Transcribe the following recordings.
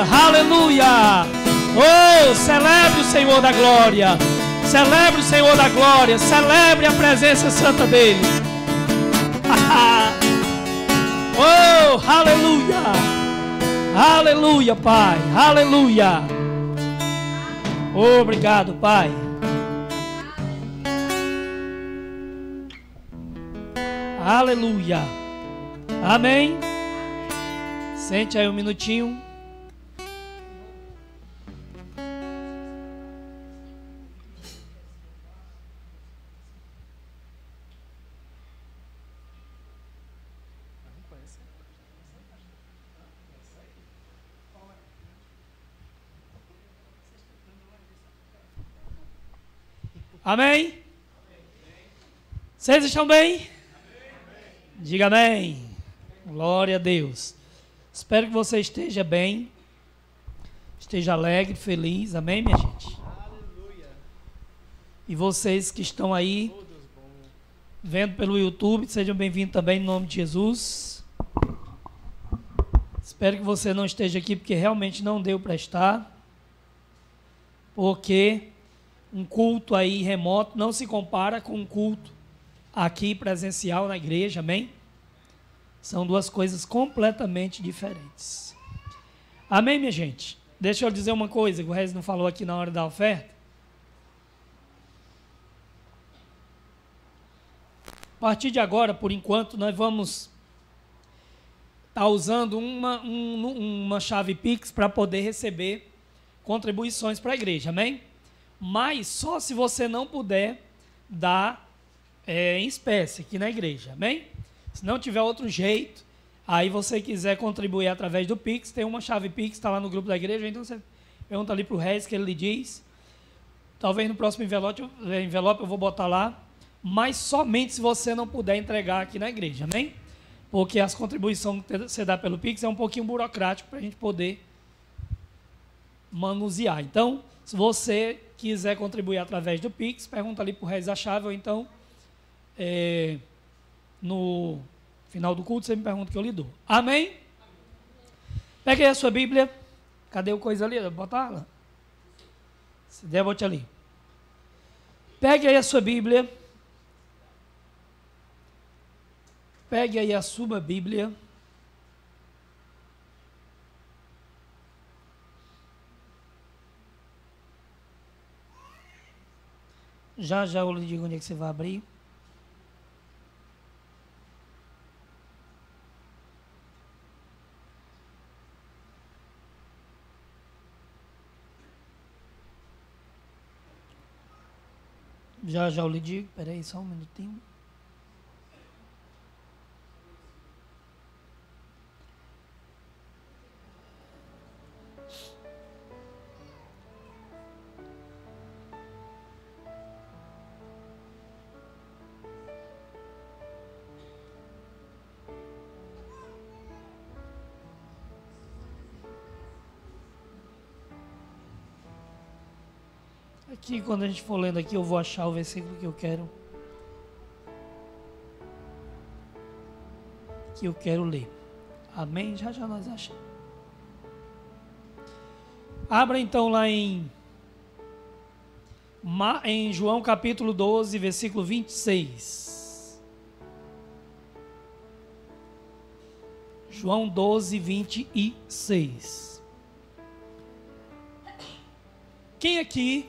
aleluia. Oh, celebre o Senhor da glória. Celebre o Senhor da glória. Celebre a presença santa dele. Oh, aleluia. Aleluia, Pai. Aleluia. Obrigado, Pai. Aleluia. Amém. Sente aí um minutinho. Amém? Vocês estão bem? Diga amém. Glória a Deus. Espero que você esteja bem, esteja alegre, feliz. Amém, minha gente? E vocês que estão aí vendo pelo YouTube, sejam bem-vindos também em nome de Jesus. Espero que você não esteja aqui porque realmente não deu para estar, porque um culto aí remoto não se compara com um culto aqui presencial na igreja, amém? São duas coisas completamente diferentes. Amém, minha gente? Deixa eu dizer uma coisa que o Rez não falou aqui na hora da oferta. A partir de agora, por enquanto, nós vamos estar usando uma chave Pix para poder receber contribuições para a igreja, amém? Mas só se você não puder dar em espécie aqui na igreja, amém? Se não tiver outro jeito, aí você quiser contribuir através do Pix, tem uma chave Pix, está lá no grupo da igreja, então você pergunta ali para o Reis que ele lhe diz. Talvez no próximo envelope eu vou botar lá, mas somente se você não puder entregar aqui na igreja, amém? Porque as contribuições que você dá pelo Pix é um pouquinho burocrático para a gente poder manusear. Então, se você quiser contribuir através do Pix, pergunta ali para o Reis a chave, ou então no final do culto você me pergunta que eu lhe dou. Amém? Pegue aí a sua Bíblia. Cadê o coisa ali? Botar lá. Se der, bote ali. Pegue aí a sua Bíblia. Pegue aí a sua Bíblia. Já eu lhe digo onde é que você vai abrir. Já eu lhe digo. Espera aí só um minutinho. Aqui, quando a gente for lendo aqui, eu vou achar o versículo que eu quero ler. Amém? Já nós achamos. Abra então lá em João capítulo 12, versículo 26. João 12, 26. Quem aqui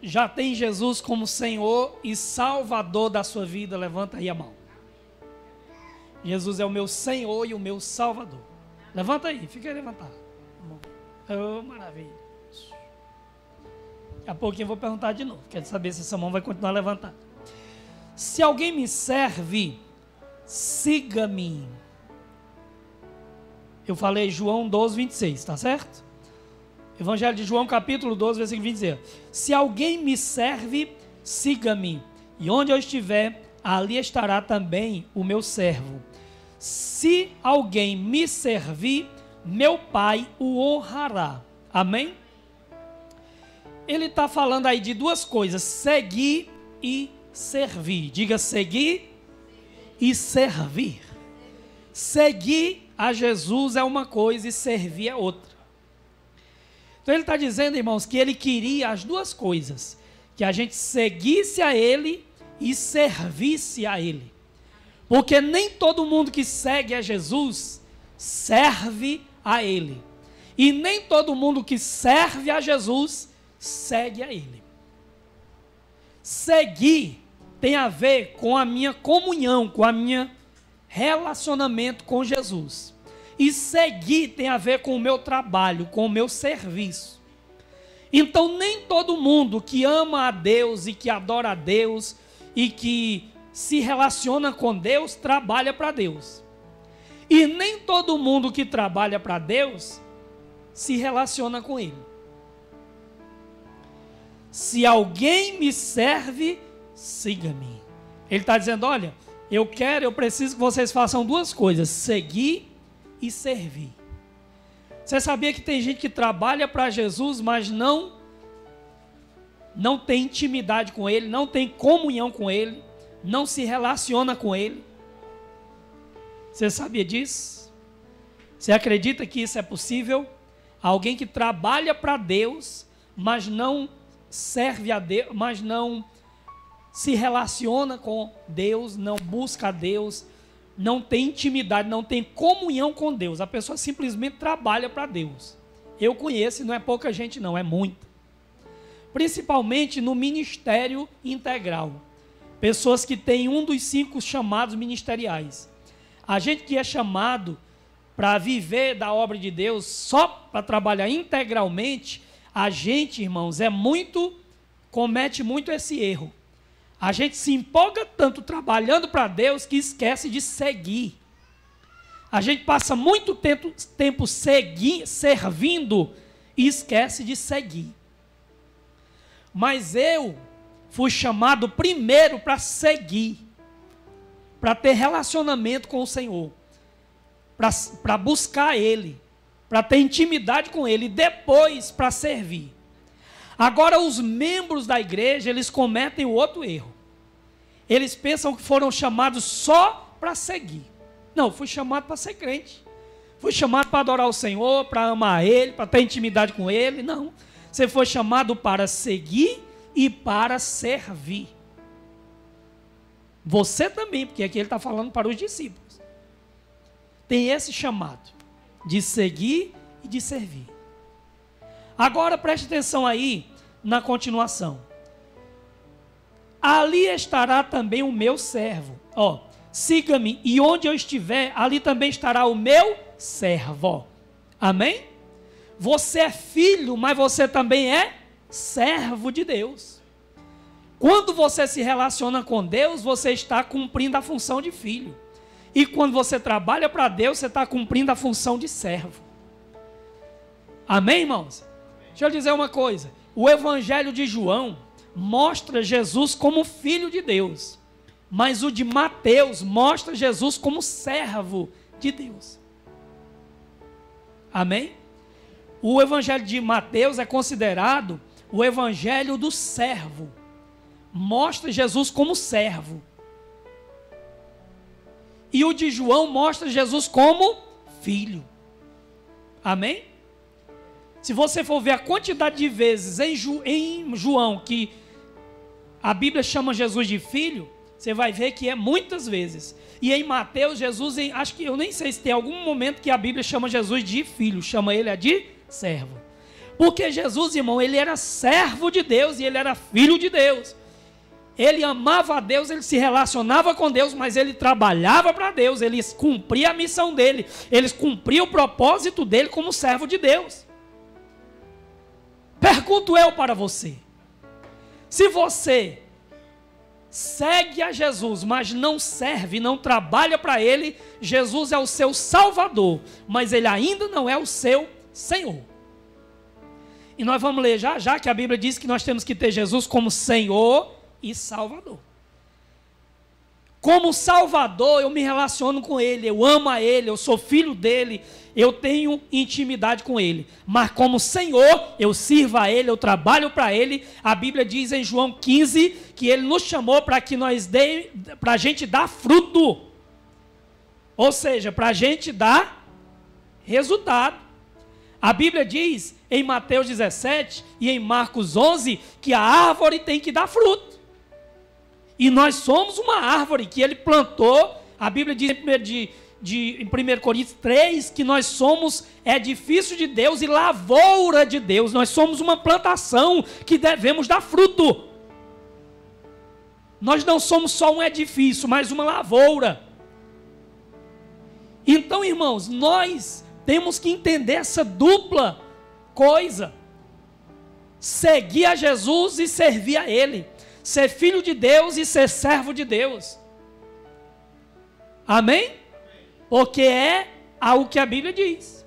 já tem Jesus como Senhor e Salvador da sua vida? Levanta aí a mão. Jesus é o meu Senhor e o meu Salvador. Levanta aí, fica aí levantado. Oh, maravilha. Daqui a pouquinho eu vou perguntar de novo. Quero saber se essa mão vai continuar levantada. Se alguém me serve, siga-me. Eu falei João 12, 26, tá certo? Evangelho de João, capítulo 12, versículo 26. Se alguém me serve, siga-me. E onde eu estiver, ali estará também o meu servo. Se alguém me servir, meu Pai o honrará. Amém? Ele está falando aí de duas coisas: seguir e servir. Diga seguir e servir. Seguir a Jesus é uma coisa e servir é outra. Então ele está dizendo, irmãos, que ele queria as duas coisas, que a gente seguisse a ele e servisse a ele. Porque nem todo mundo que segue a Jesus serve a ele. E nem todo mundo que serve a Jesus segue a ele. Seguir tem a ver com a minha comunhão, com a minha relacionamento com Jesus. E seguir tem a ver com o meu trabalho, com o meu serviço. Então nem todo mundo que ama a Deus e que adora a Deus e que se relaciona com Deus, trabalha para Deus. E nem todo mundo que trabalha para Deus se relaciona com Ele. Se alguém me serve, siga-me. Ele está dizendo, olha, eu preciso que vocês façam duas coisas, seguir e servir. Você sabia que tem gente que trabalha para Jesus, mas não tem intimidade com Ele, não tem comunhão com Ele, não se relaciona com Ele? Você sabia disso? Você acredita que isso é possível? Alguém que trabalha para Deus, mas não serve a Deus, mas não se relaciona com Deus, não busca a Deus, não tem intimidade, não tem comunhão com Deus. A pessoa simplesmente trabalha para Deus. Eu conheço, e não é pouca gente não, é muita. Principalmente no ministério integral. Pessoas que têm um dos 5 chamados ministeriais. A gente que é chamado para viver da obra de Deus, só para trabalhar integralmente, a gente, irmãos, comete muito esse erro. A gente se empolga tanto trabalhando para Deus que esquece de seguir. A gente passa muito tempo servindo e esquece de seguir. Mas eu fui chamado primeiro para seguir, para ter relacionamento com o Senhor, para buscar Ele, para ter intimidade com Ele, e depois para servir. Agora os membros da igreja, eles cometem o outro erro. Eles pensam que foram chamados só para seguir. Não, fui chamado para ser crente. Fui chamado para adorar o Senhor, para amar Ele, para ter intimidade com Ele. Não, você foi chamado para seguir e para servir. Você também, porque aqui ele está falando para os discípulos. Tem esse chamado de seguir e de servir. Agora preste atenção aí na continuação. Ali estará também o meu servo. Ó, siga-me e onde eu estiver, ali também estará o meu servo. Amém? Você é filho, mas você também é servo de Deus. Quando você se relaciona com Deus, você está cumprindo a função de filho. E quando você trabalha para Deus, você está cumprindo a função de servo. Amém, irmãos? Deixa eu dizer uma coisa. O Evangelho de João mostra Jesus como filho de Deus. Mas o de Mateus mostra Jesus como servo de Deus. Amém? O Evangelho de Mateus é considerado o Evangelho do servo. Mostra Jesus como servo. E o de João mostra Jesus como filho. Amém? Se você for ver a quantidade de vezes em João que a Bíblia chama Jesus de filho, você vai ver que é muitas vezes. E em Mateus, Jesus, acho que eu nem sei se tem algum momento que a Bíblia chama Jesus de filho, chama ele de servo. Porque Jesus, irmão, ele era servo de Deus e ele era filho de Deus. Ele amava a Deus, ele se relacionava com Deus, mas ele trabalhava para Deus, ele cumpria a missão dele, ele cumpria o propósito dele como servo de Deus. Pergunto eu para você, se você segue a Jesus, mas não serve, não trabalha para Ele, Jesus é o seu Salvador, mas Ele ainda não é o seu Senhor. E nós vamos ler já que a Bíblia diz que nós temos que ter Jesus como Senhor e Salvador. Como Salvador, eu me relaciono com Ele, eu amo a Ele, eu sou filho dEle, eu tenho intimidade com Ele. Mas como Senhor, eu sirvo a Ele, eu trabalho para Ele. A Bíblia diz em João 15 que Ele nos chamou para que para a gente dar fruto. Ou seja, para a gente dar resultado. A Bíblia diz em Mateus 17 e em Marcos 11 que a árvore tem que dar fruto. E nós somos uma árvore que ele plantou. A Bíblia diz em 1 Coríntios 3 que nós somos edifício de Deus e lavoura de Deus. Nós somos uma plantação que devemos dar fruto. Nós não somos só um edifício, mas uma lavoura. Então, irmãos, nós temos que entender essa dupla coisa. Seguir a Jesus e servir a Ele. Ser filho de Deus e ser servo de Deus. Amém? Porque é o que a Bíblia diz.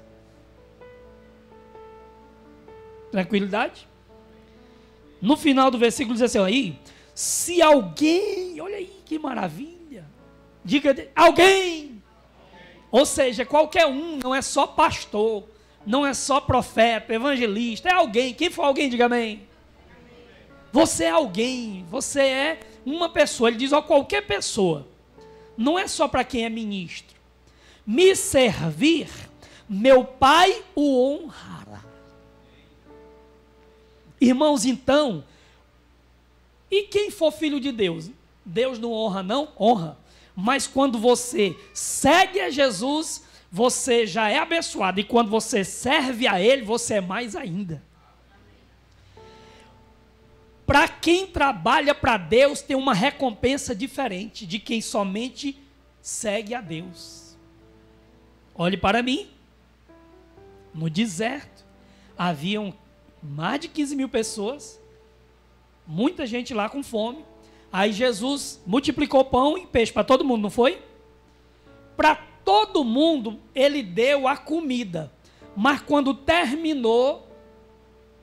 Tranquilidade? No final do versículo diz assim, aí, se alguém, olha aí que maravilha, diga alguém, ou seja, qualquer um, não é só pastor, não é só profeta, evangelista, é alguém. Quem for alguém, diga amém. Você é alguém, você é uma pessoa. Ele diz, ó, qualquer pessoa, não é só para quem é ministro. Me servir, meu Pai o honrará. Irmãos, então, e quem for filho de Deus? Deus não honra, não? Honra. Mas quando você segue a Jesus, você já é abençoado. E quando você serve a Ele, você é mais ainda. Para quem trabalha para Deus, tem uma recompensa diferente de quem somente segue a Deus. Olhe para mim. No deserto, haviam mais de 15 mil pessoas, muita gente lá com fome. Aí Jesus multiplicou pão e peixe para todo mundo, não foi? Para todo mundo ele deu a comida. Mas quando terminou,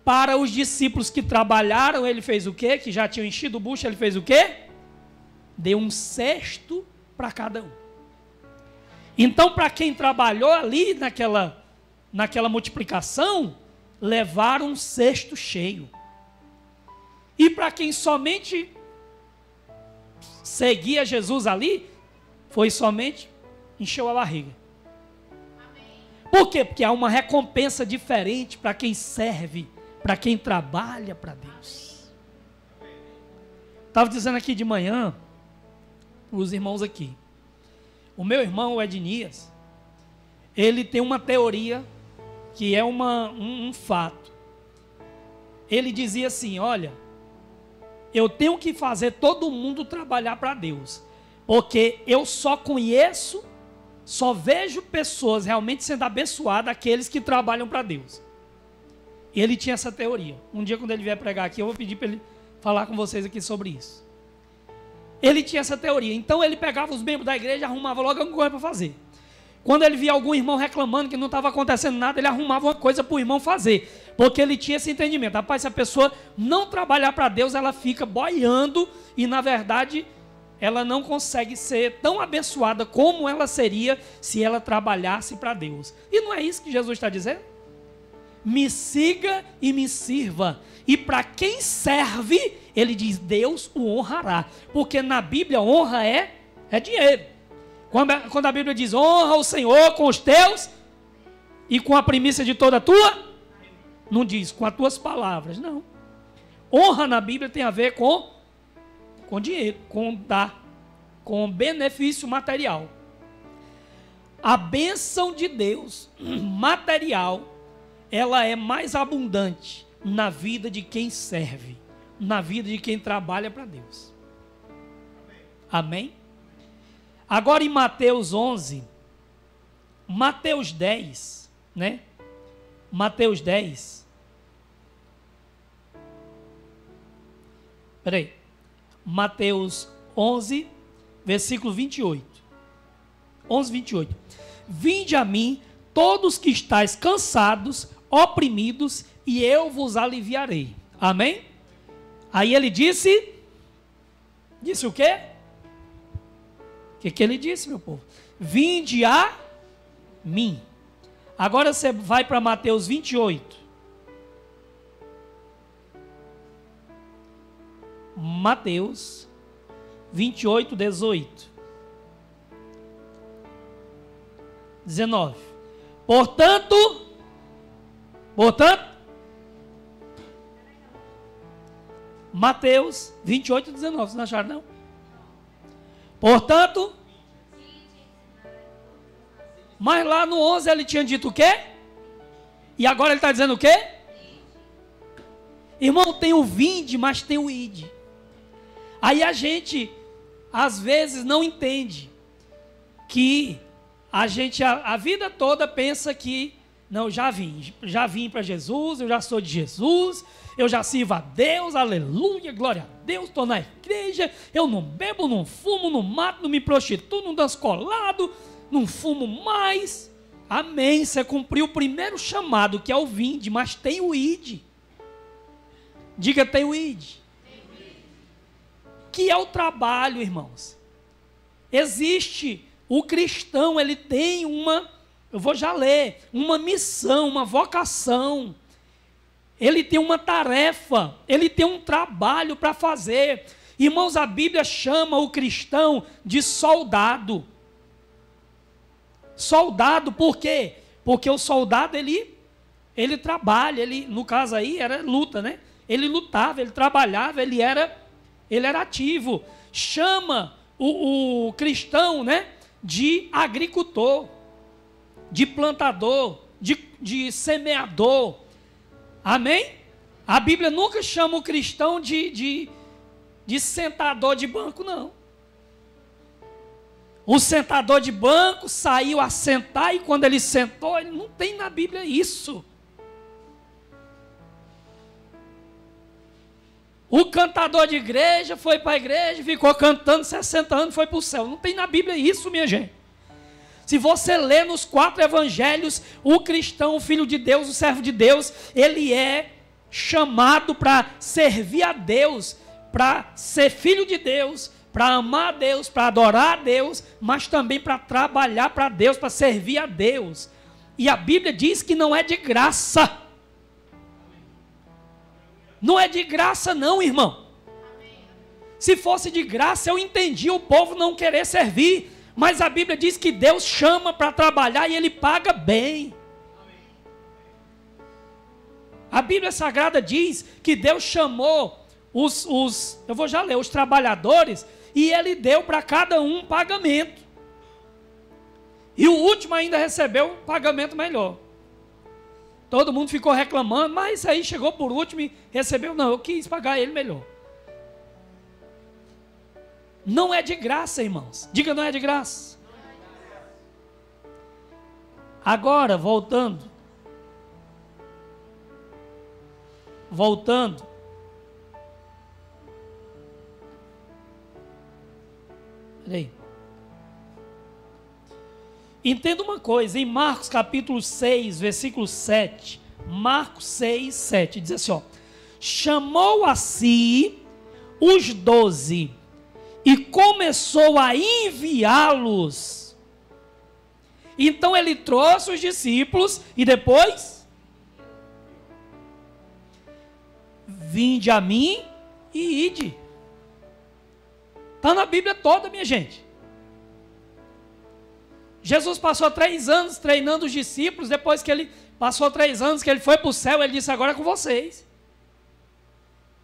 para os discípulos que trabalharam, ele fez o quê? Que já tinham enchido o bucho, ele fez o quê? Deu um cesto para cada um. Então, para quem trabalhou ali naquela multiplicação, levaram um cesto cheio. E para quem somente seguia Jesus ali, foi somente encheu a barriga. Por quê? Porque há uma recompensa diferente para quem serve, para quem trabalha para Deus. Estava dizendo aqui de manhã, os irmãos aqui, o meu irmão, o Ednias, ele tem uma teoria que é um fato. Ele dizia assim, olha, eu tenho que fazer todo mundo trabalhar para Deus, porque eu só vejo pessoas realmente sendo abençoadas, aqueles que trabalham para Deus. E ele tinha essa teoria. Um dia, quando ele vier pregar aqui, eu vou pedir para ele falar com vocês aqui sobre isso. Ele tinha essa teoria. Então, ele pegava os membros da igreja e arrumava logo alguma coisa para fazer. Quando ele via algum irmão reclamando que não estava acontecendo nada, ele arrumava uma coisa para o irmão fazer. Porque ele tinha esse entendimento. Rapaz, se a pessoa não trabalhar para Deus, ela fica boiando e, na verdade, ela não consegue ser tão abençoada como ela seria se ela trabalhasse para Deus. E não é isso que Jesus está dizendo? Me siga e me sirva. E para quem serve, ele diz, Deus o honrará. Porque na Bíblia, honra é dinheiro. Quando a Bíblia diz, honra o Senhor com os teus e com a primícia de toda a tua, não diz com as tuas palavras, não. Honra na Bíblia tem a ver com dinheiro, com dar, com benefício material. A bênção de Deus material, ela é mais abundante na vida de quem serve, na vida de quem trabalha para Deus. Amém? Agora em Mateus 11, Mateus 10, né? Mateus 10. Peraí. Mateus 11, versículo 28. 11, 28. Vinde a mim, todos que estáis cansados, oprimidos, e eu vos aliviarei. Amém? Aí ele disse o quê? O que ele disse, meu povo? Vinde a mim. Agora você vai para Mateus 28. Mateus 28, 18. 19. Portanto, Mateus 28, 19, vocês não acharam não? Portanto, mas lá no 11 ele tinha dito o quê? E agora ele está dizendo o quê? Irmão, tem o vinde, mas tem o ide. Aí a gente, às vezes, não entende que a gente, a vida toda pensa que, não, já vim para Jesus, eu já sou de Jesus, eu já sirvo a Deus, aleluia, glória a Deus, estou na igreja, eu não bebo, não fumo, não mato, não me prostituo, não danço colado, não fumo mais. Amém, você cumpriu o primeiro chamado, que é o vinde, mas tem o ide. Diga, tem o ide. Que é o trabalho, irmãos. Existe, o cristão, ele tem eu vou já ler, uma missão, uma vocação. Ele tem uma tarefa, ele tem um trabalho para fazer. Irmãos, a Bíblia chama o cristão de soldado. Soldado, por quê? Porque o soldado, ele trabalha, no caso aí, era luta, né? Ele lutava, ele trabalhava, ele era ativo. Chama o cristão, né, de agricultor, de plantador, de semeador. Amém? A Bíblia nunca chama o cristão de sentador de banco, não. O sentador de banco saiu a sentar e quando ele sentou, ele não tem na Bíblia isso. O cantador de igreja foi para a igreja, ficou cantando 60 anos, foi para o céu. Não tem na Bíblia isso, minha gente. Se você lê nos 4 evangelhos, o cristão, o filho de Deus, o servo de Deus, ele é chamado para servir a Deus, para ser filho de Deus, para amar a Deus, para adorar a Deus, mas também para trabalhar para Deus, para servir a Deus. E a Bíblia diz que não é de graça. Não é de graça não, irmão. Se fosse de graça, eu entendia o povo não querer servir. Mas a Bíblia diz que Deus chama para trabalhar e Ele paga bem. A Bíblia Sagrada diz que Deus chamou eu vou já ler, os trabalhadores, e Ele deu para cada um pagamento. E o último ainda recebeu um pagamento melhor. Todo mundo ficou reclamando, mas aí chegou por último e recebeu. Não, eu quis pagar ele melhor. Não é de graça, irmãos. Diga, não é de graça. Agora, voltando. Peraí. Entenda uma coisa, em Marcos capítulo 6, versículo 7, Marcos 6, 7, diz assim, ó, chamou a si os 12 e começou a enviá-los. Então ele trouxe os discípulos e depois, vinde a mim e ide. Está na Bíblia toda, minha gente. Jesus passou 3 anos treinando os discípulos, depois que ele passou 3 anos, que ele foi para o céu, ele disse, agora é com vocês.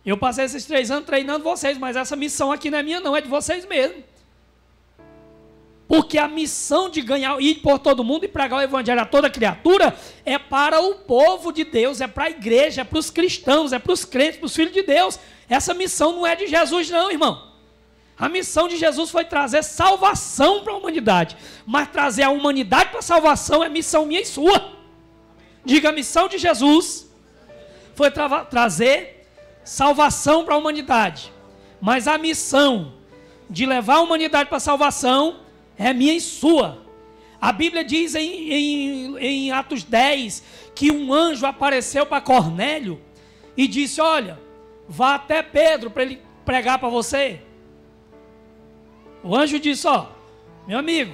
Eu passei esses 3 anos treinando vocês, mas essa missão aqui não é minha não, é de vocês mesmo. Porque a missão de ganhar, ir por todo mundo e pregar o evangelho a toda criatura, é para o povo de Deus, é para a igreja, é para os cristãos, é para os crentes, para os filhos de Deus. Essa missão não é de Jesus não, irmão. A missão de Jesus foi trazer salvação para a humanidade. Mas trazer a humanidade para a salvação é missão minha e sua. Diga, a missão de Jesus foi trazer salvação para a humanidade. Mas a missão de levar a humanidade para a salvação é minha e sua. A Bíblia diz em Atos 10 que um anjo apareceu para Cornélio e disse, olha, vá até Pedro para ele pregar para você. O anjo disse, ó, meu amigo,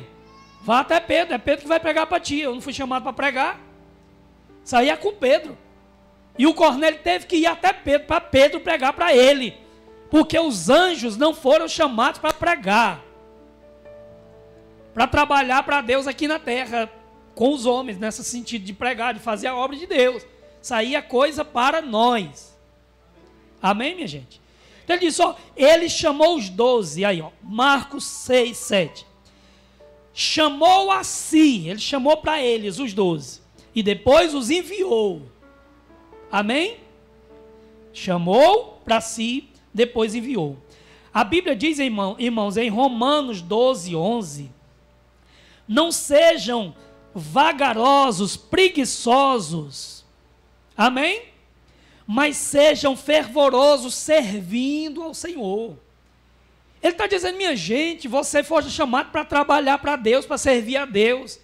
vá até Pedro, é Pedro que vai pregar para ti, eu não fui chamado para pregar. Saía com Pedro. E o Cornélio teve que ir até Pedro, para Pedro pregar para ele. Porque os anjos não foram chamados para pregar. Para trabalhar para Deus aqui na terra. com os homens, nesse sentido de pregar, de fazer a obra de Deus. Isso aí é coisa para nós. Amém, minha gente? Então ele disse, ó, ele chamou os 12, aí ó, Marcos 6, 7. Chamou a si, ele chamou para eles os 12, e depois os enviou. Amém? Chamou para si, depois enviou. A Bíblia diz, irmãos, em Romanos 12, 11, não sejam vagarosos, preguiçosos, amém? Mas sejam fervorosos, servindo ao Senhor. Ele está dizendo, minha gente, você foi chamado para trabalhar para Deus, para servir a Deus,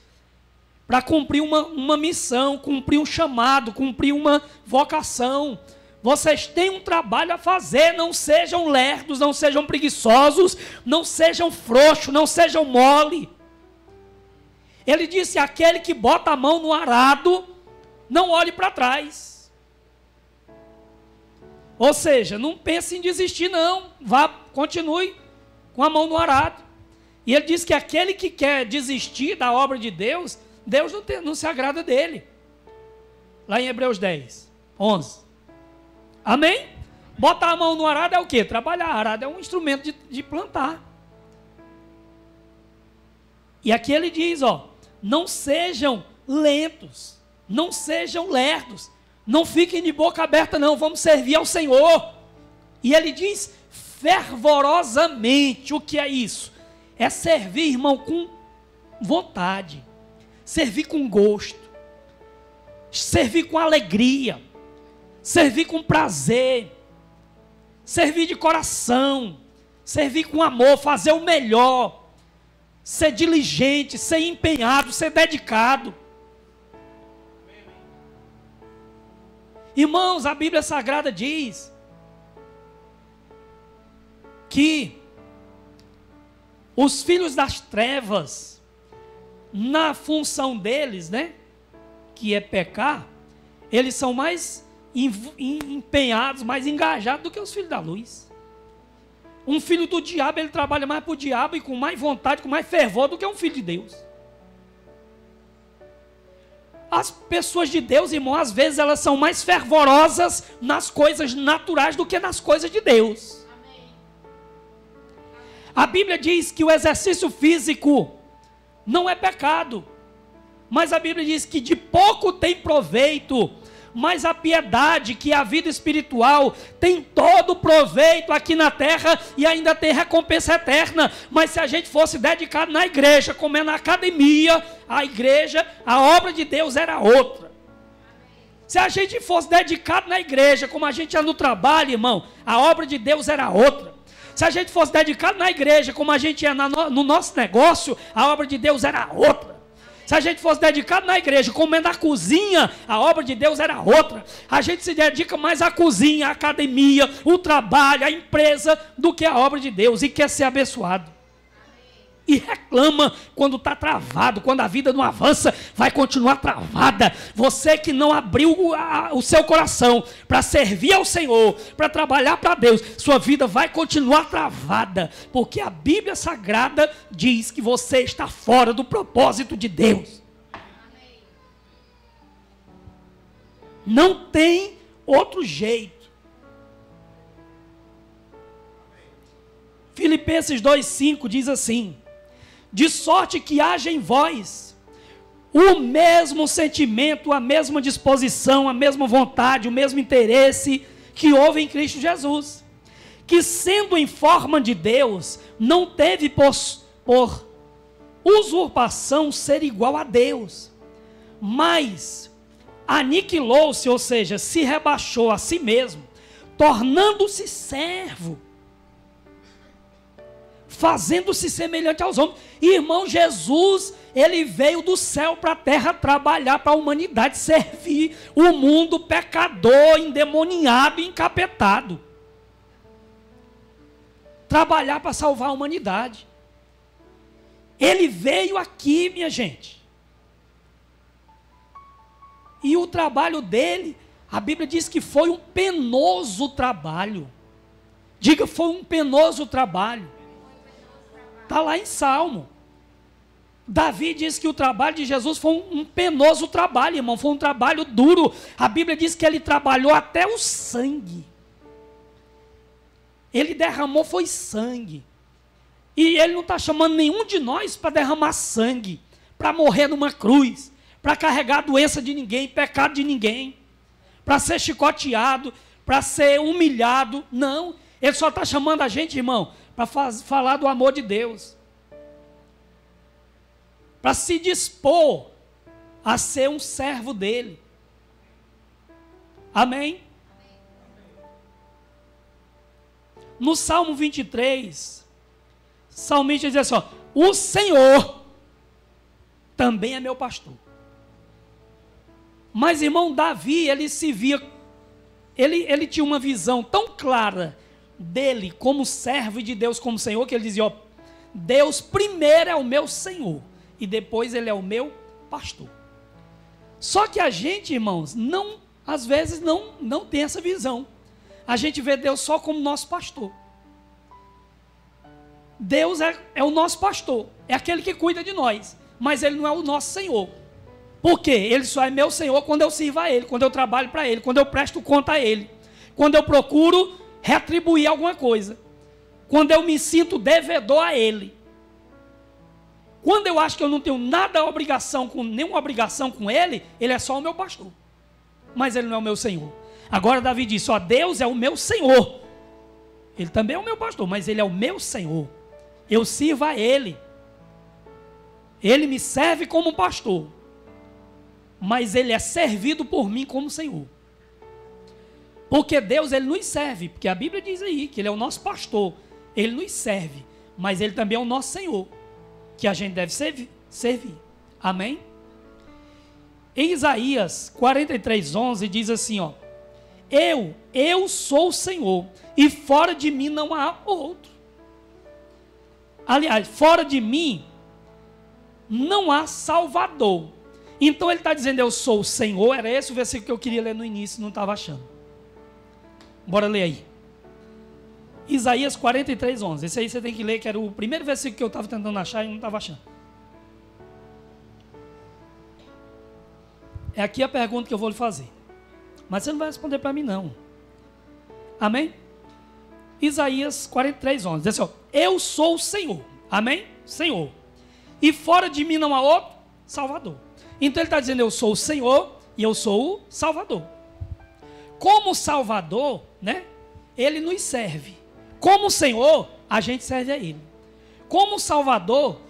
para cumprir uma missão, cumprir um chamado, cumprir uma vocação. Vocês têm um trabalho a fazer, não sejam lerdos, não sejam preguiçosos, não sejam frouxos, não sejam mole. Ele disse, aquele que bota a mão no arado, não olhe para trás. Ou seja, não pense em desistir não, continue com a mão no arado. E ele diz que aquele que quer desistir da obra de Deus, Deus não se agrada dele. Lá em Hebreus 10, 11. Amém? Botar a mão no arado é o quê? Trabalhar. Arado é um instrumento de plantar. E aqui ele diz, ó, não sejam lentos, não sejam lerdos, não fiquem de boca aberta não, vamos servir ao Senhor. E ele diz fervorosamente. O que é isso? É servir, irmão, com vontade, servir com gosto, servir com alegria, servir com prazer, servir de coração, servir com amor, fazer o melhor, ser diligente, ser empenhado, ser dedicado. Irmãos, a Bíblia Sagrada diz que os filhos das trevas, na função deles, né, que é pecar, eles são mais empenhados, mais engajados do que os filhos da luz. Um filho do diabo, ele trabalha mais para o diabo e com mais vontade, com mais fervor do que um filho de Deus. As pessoas de Deus, irmão, às vezes elas são mais fervorosas nas coisas naturais do que nas coisas de Deus. Amém. A Bíblia diz que o exercício físico não é pecado, mas a Bíblia diz que de pouco tem proveito, mas a piedade, que é a vida espiritual, tem todo proveito aqui na terra e ainda tem recompensa eterna. Mas se a gente fosse dedicado na igreja, como é na academia, a igreja, a obra de Deus era outra. Se a gente fosse dedicado na igreja, como a gente é no trabalho, irmão, a obra de Deus era outra. Se a gente fosse dedicado na igreja, como a gente é no nosso negócio, a obra de Deus era outra. Se a gente fosse dedicado na igreja, como é na cozinha, a obra de Deus era outra. A gente se dedica mais à cozinha, à academia, o trabalho, à empresa, do que a obra de Deus, e quer ser abençoado. E reclama quando está travado, quando a vida não avança, vai continuar travada. Você que não abriu o seu coração para servir ao Senhor, para trabalhar para Deus, sua vida vai continuar travada, porque a Bíblia Sagrada diz que você está fora do propósito de Deus. Não tem outro jeito. Filipenses 2,5 diz assim: de sorte que haja em vós o mesmo sentimento, a mesma disposição, a mesma vontade, o mesmo interesse que houve em Cristo Jesus, que sendo em forma de Deus, não teve por usurpação ser igual a Deus, mas aniquilou-se, ou seja, se rebaixou a si mesmo, tornando-se servo, fazendo-se semelhante aos homens. Irmão, Jesus, ele veio do céu para a terra trabalhar para a humanidade, servir o mundo pecador, endemoniado e encapetado. Trabalhar para salvar a humanidade. Ele veio aqui, minha gente. E o trabalho dele, a Bíblia diz que foi um penoso trabalho. Diga, foi um penoso trabalho. Está lá em Salmo. Davi diz que o trabalho de Jesus foi um penoso trabalho, irmão, foi um trabalho duro. A Bíblia diz que ele trabalhou até o sangue. Ele derramou foi sangue. E ele não está chamando nenhum de nós para derramar sangue, para morrer numa cruz, para carregar a doença de ninguém, pecado de ninguém, para ser chicoteado, para ser humilhado. Não, ele só está chamando a gente, irmão, para falar do amor de Deus, para se dispor a ser um servo dele. Amém? No Salmo 23, o salmista diz assim, ó, o Senhor também é meu pastor. Mas, irmão, Davi, ele se via, ele tinha uma visão tão clara dele como servo de Deus, como Senhor, que ele dizia, ó, Deus primeiro é o meu Senhor, e depois ele é o meu pastor. Só que a gente, irmãos, às vezes não tem essa visão. A gente vê Deus só como nosso pastor. Deus é o nosso pastor, é aquele que cuida de nós, mas ele não é o nosso Senhor. Por quê? Ele só é meu Senhor quando eu sirvo a ele, quando eu trabalho para ele, quando eu presto conta a ele, quando eu procuro retribuir alguma coisa, quando eu me sinto devedor a ele. Quando eu acho que eu não tenho nenhuma obrigação com ele, ele é só o meu pastor, mas ele não é o meu Senhor. Agora Davi disse, ó, Deus é o meu Senhor, ele também é o meu pastor, mas ele é o meu Senhor, eu sirvo a ele, ele me serve como pastor, mas ele é servido por mim como Senhor, porque Deus, ele nos serve, porque a Bíblia diz aí, que ele é o nosso pastor, ele nos serve, mas ele também é o nosso Senhor, que a gente deve servir, amém? Em Isaías 43:11 diz assim, ó, eu sou o Senhor, e fora de mim não há outro. Aliás, fora de mim não há Salvador. Então ele está dizendo, eu sou o Senhor. Era esse o versículo que eu queria ler no início, não estava achando. Bora ler aí. Isaías 43:11. Esse aí você tem que ler, que era o primeiro versículo que eu estava tentando achar e não estava achando. É aqui a pergunta que eu vou lhe fazer. Mas você não vai responder para mim, não. Amém? Isaías 43:11. Diz assim, ó, eu sou o Senhor. Amém? Senhor. E fora de mim não há outro Salvador. Então ele está dizendo, eu sou o Senhor e eu sou o Salvador. Como Salvador, né? Ele nos serve. Como Senhor, a gente serve a Ele. Como Salvador,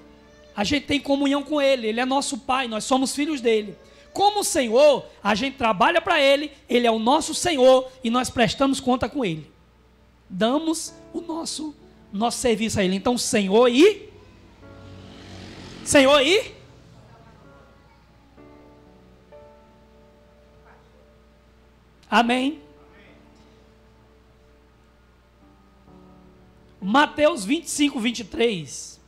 a gente tem comunhão com Ele. Ele é nosso Pai, nós somos filhos dele. Como Senhor, a gente trabalha para Ele, Ele é o nosso Senhor e nós prestamos conta com Ele. Damos o nosso serviço a Ele. Então, Senhor e... Amém. Mateus 25:23.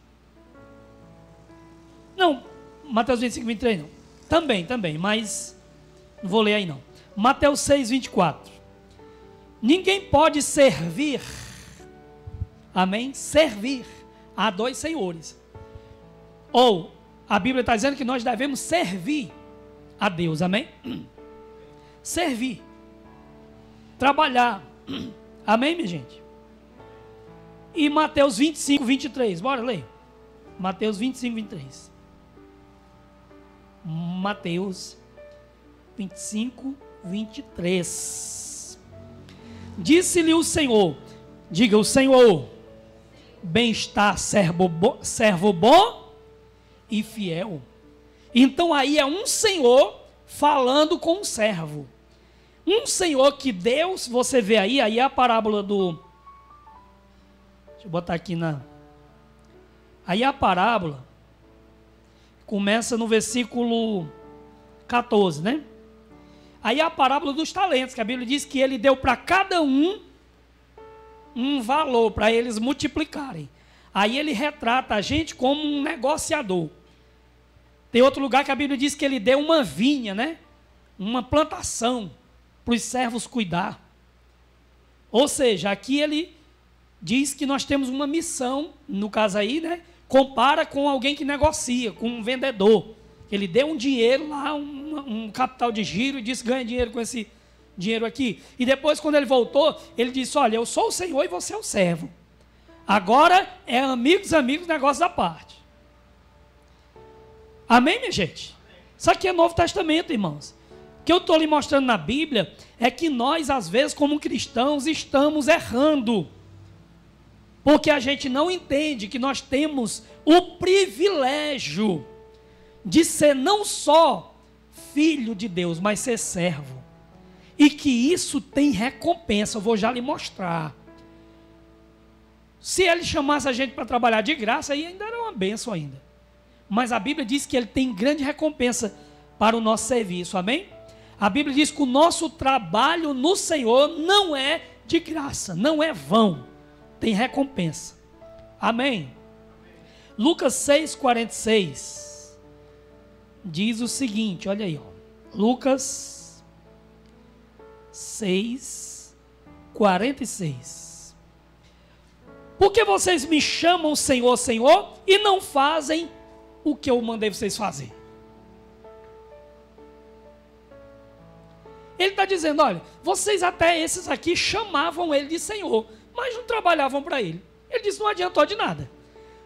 Não, Mateus 25:23 não. Também, mas não vou ler aí não. Mateus 6:24. Ninguém pode servir, amém? Servir a dois senhores. Ou, a Bíblia está dizendo que nós devemos servir a Deus, amém? Servir. Trabalhar. Amém, minha gente? E Mateus 25:23. Bora ler. Mateus 25:23. Mateus 25:23. Disse-lhe o Senhor, diga o Senhor, bem-estar, servo bom e fiel. Então aí é um Senhor falando com um servo. Um Senhor que Deus, você vê aí é a parábola do... Deixa eu botar aqui na... Aí a parábola começa no versículo 14, né? Aí a parábola dos talentos, que a Bíblia diz que ele deu para cada um valor, para eles multiplicarem. Aí ele retrata a gente como um negociador. Tem outro lugar que a Bíblia diz que ele deu uma vinha, né? Uma plantação para os servos cuidar. Ou seja, aqui ele diz que nós temos uma missão, no caso aí, né? compara com alguém que negocia, com um vendedor. Ele deu um dinheiro lá, um capital de giro e disse: ganha dinheiro com esse dinheiro aqui. E depois, quando ele voltou, ele disse: olha, eu sou o Senhor e você é o servo. Agora é amigos, negócio da parte. Amém, minha gente? Isso aqui é Novo Testamento, irmãos. O que eu estou lhe mostrando na Bíblia é que nós, às vezes, como cristãos, estamos errando. Porque a gente não entende que nós temos o privilégio de ser não só filho de Deus, mas ser servo. E que isso tem recompensa, eu vou já lhe mostrar. Se ele chamasse a gente para trabalhar de graça, aí ainda era uma bênção ainda. Mas a Bíblia diz que ele tem grande recompensa para o nosso serviço, amém? A Bíblia diz que o nosso trabalho no Senhor não é de graça, não é vão, tem recompensa, amém? Lucas 6,46 diz o seguinte, olha aí, ó. Lucas 6,46. Por que vocês me chamam Senhor, Senhor, e não fazem o que eu mandei vocês fazer? Ele está dizendo, olha, vocês até esses aqui chamavam ele de Senhor, mas não trabalhavam para ele. Ele disse, não adiantou de nada.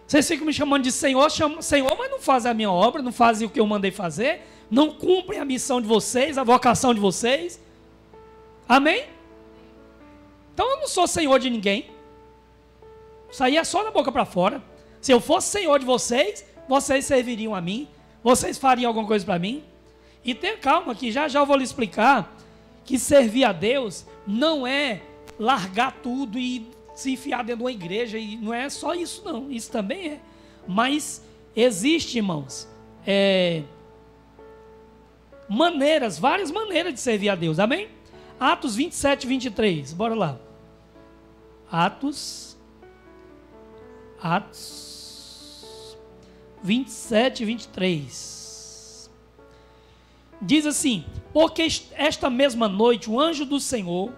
Vocês ficam me chamando de Senhor, Senhor, mas não fazem a minha obra, não fazem o que eu mandei fazer, não cumprem a missão de vocês, a vocação de vocês. Amém? Então eu não sou Senhor de ninguém. Isso aí é só da boca para fora. Se eu fosse Senhor de vocês, vocês serviriam a mim, vocês fariam alguma coisa para mim. E tenha calma que já eu vou lhe explicar que servir a Deus não é largar tudo e se enfiar dentro de uma igreja, e não é só isso não, isso também é. Mas existe, irmãos, várias maneiras de servir a Deus, amém? Atos 27, 23, bora lá. Atos 27, 23. Diz assim, porque esta mesma noite o anjo do Senhor,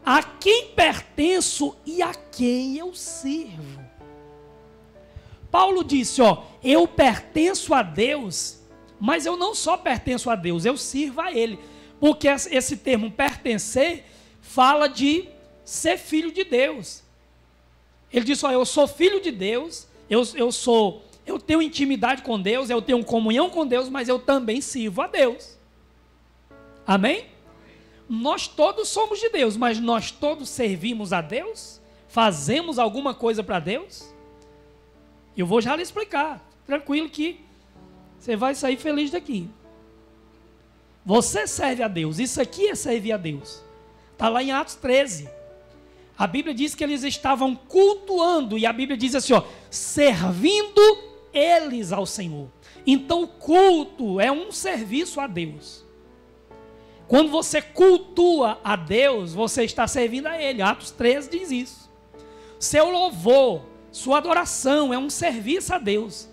a quem pertenço e a quem eu sirvo. Paulo disse, ó, eu pertenço a Deus, mas eu não só pertenço a Deus, eu sirvo a Ele. Porque esse termo pertencer fala de ser filho de Deus. Ele disse, ó, eu sou filho de Deus, eu tenho intimidade com Deus, eu tenho comunhão com Deus, mas eu também sirvo a Deus. Amém? Nós todos somos de Deus, mas nós todos servimos a Deus? Fazemos alguma coisa para Deus? Eu vou já lhe explicar, tranquilo que você vai sair feliz daqui. Você serve a Deus, isso aqui é servir a Deus. Está lá em Atos 13. A Bíblia diz que eles estavam cultuando, e a Bíblia diz assim, ó, servindo eles ao Senhor. Então o culto é um serviço a Deus. Quando você cultua a Deus, você está servindo a Ele. Atos 13 diz isso. Seu louvor, sua adoração é um serviço a Deus.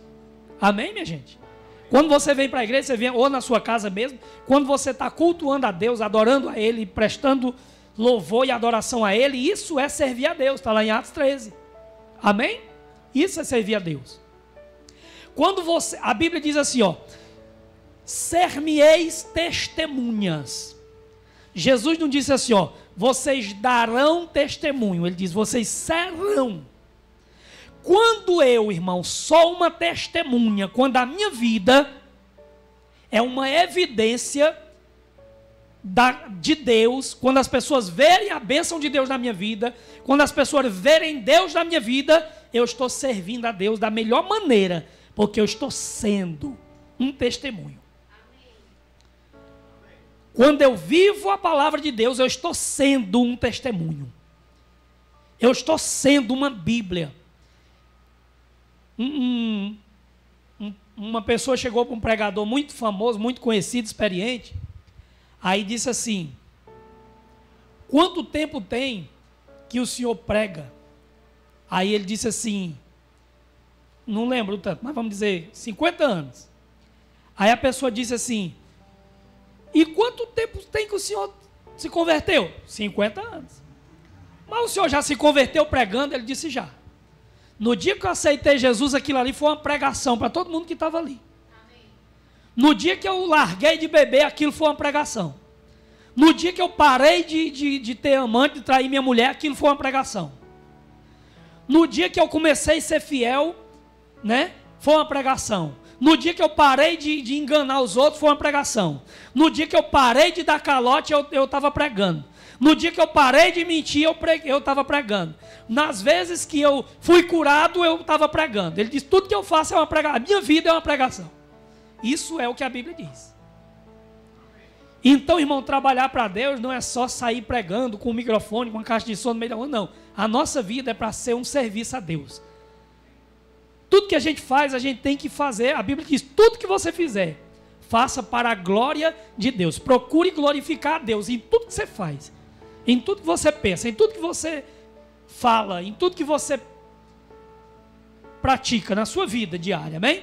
Amém, minha gente? Quando você vem para a igreja, você vem, ou na sua casa mesmo, quando você está cultuando a Deus, adorando a Ele, prestando louvor e adoração a Ele, isso é servir a Deus. Está lá em Atos 13. Amém? Isso é servir a Deus. Quando você, a Bíblia diz assim, ó, ser-me-eis testemunhas. Jesus não disse assim, ó, vocês darão testemunho. Ele diz, vocês serão. Quando eu, irmão, sou uma testemunha, quando a minha vida é uma evidência de Deus, quando as pessoas verem a bênção de Deus na minha vida, quando as pessoas verem Deus na minha vida, eu estou servindo a Deus da melhor maneira, porque eu estou sendo um testemunho. Quando eu vivo a palavra de Deus, eu estou sendo um testemunho. Eu estou sendo uma Bíblia. Uma pessoa chegou para um pregador muito famoso, muito conhecido, experiente. Aí disse assim, quanto tempo tem que o senhor prega? Aí ele disse assim, não lembro tanto, mas vamos dizer, 50 anos. Aí a pessoa disse assim, e quanto tempo tem que o senhor se converteu? 50 anos. Mas o senhor já se converteu pregando? Ele disse já. No dia que eu aceitei Jesus, aquilo ali foi uma pregação para todo mundo que estava ali. No dia que eu larguei de beber, aquilo foi uma pregação. No dia que eu parei de ter amante, de trair minha mulher, aquilo foi uma pregação. No dia que eu comecei a ser fiel, né, foi uma pregação. No dia que eu parei de enganar os outros, foi uma pregação. No dia que eu parei de dar calote, eu estava pregando. No dia que eu parei de mentir, eu estava pregando. Nas vezes que eu fui curado, eu estava pregando. Ele diz, tudo que eu faço é uma pregação. A minha vida é uma pregação. Isso é o que a Bíblia diz. Então, irmão, trabalhar para Deus não é só sair pregando com um microfone, com uma caixa de som no meio da rua, não. A nossa vida é para ser um serviço a Deus. Tudo que a gente faz, a gente tem que fazer. A Bíblia diz, tudo que você fizer, faça para a glória de Deus. Procure glorificar a Deus em tudo que você faz. Em tudo que você pensa, em tudo que você fala, em tudo que você pratica na sua vida diária, amém?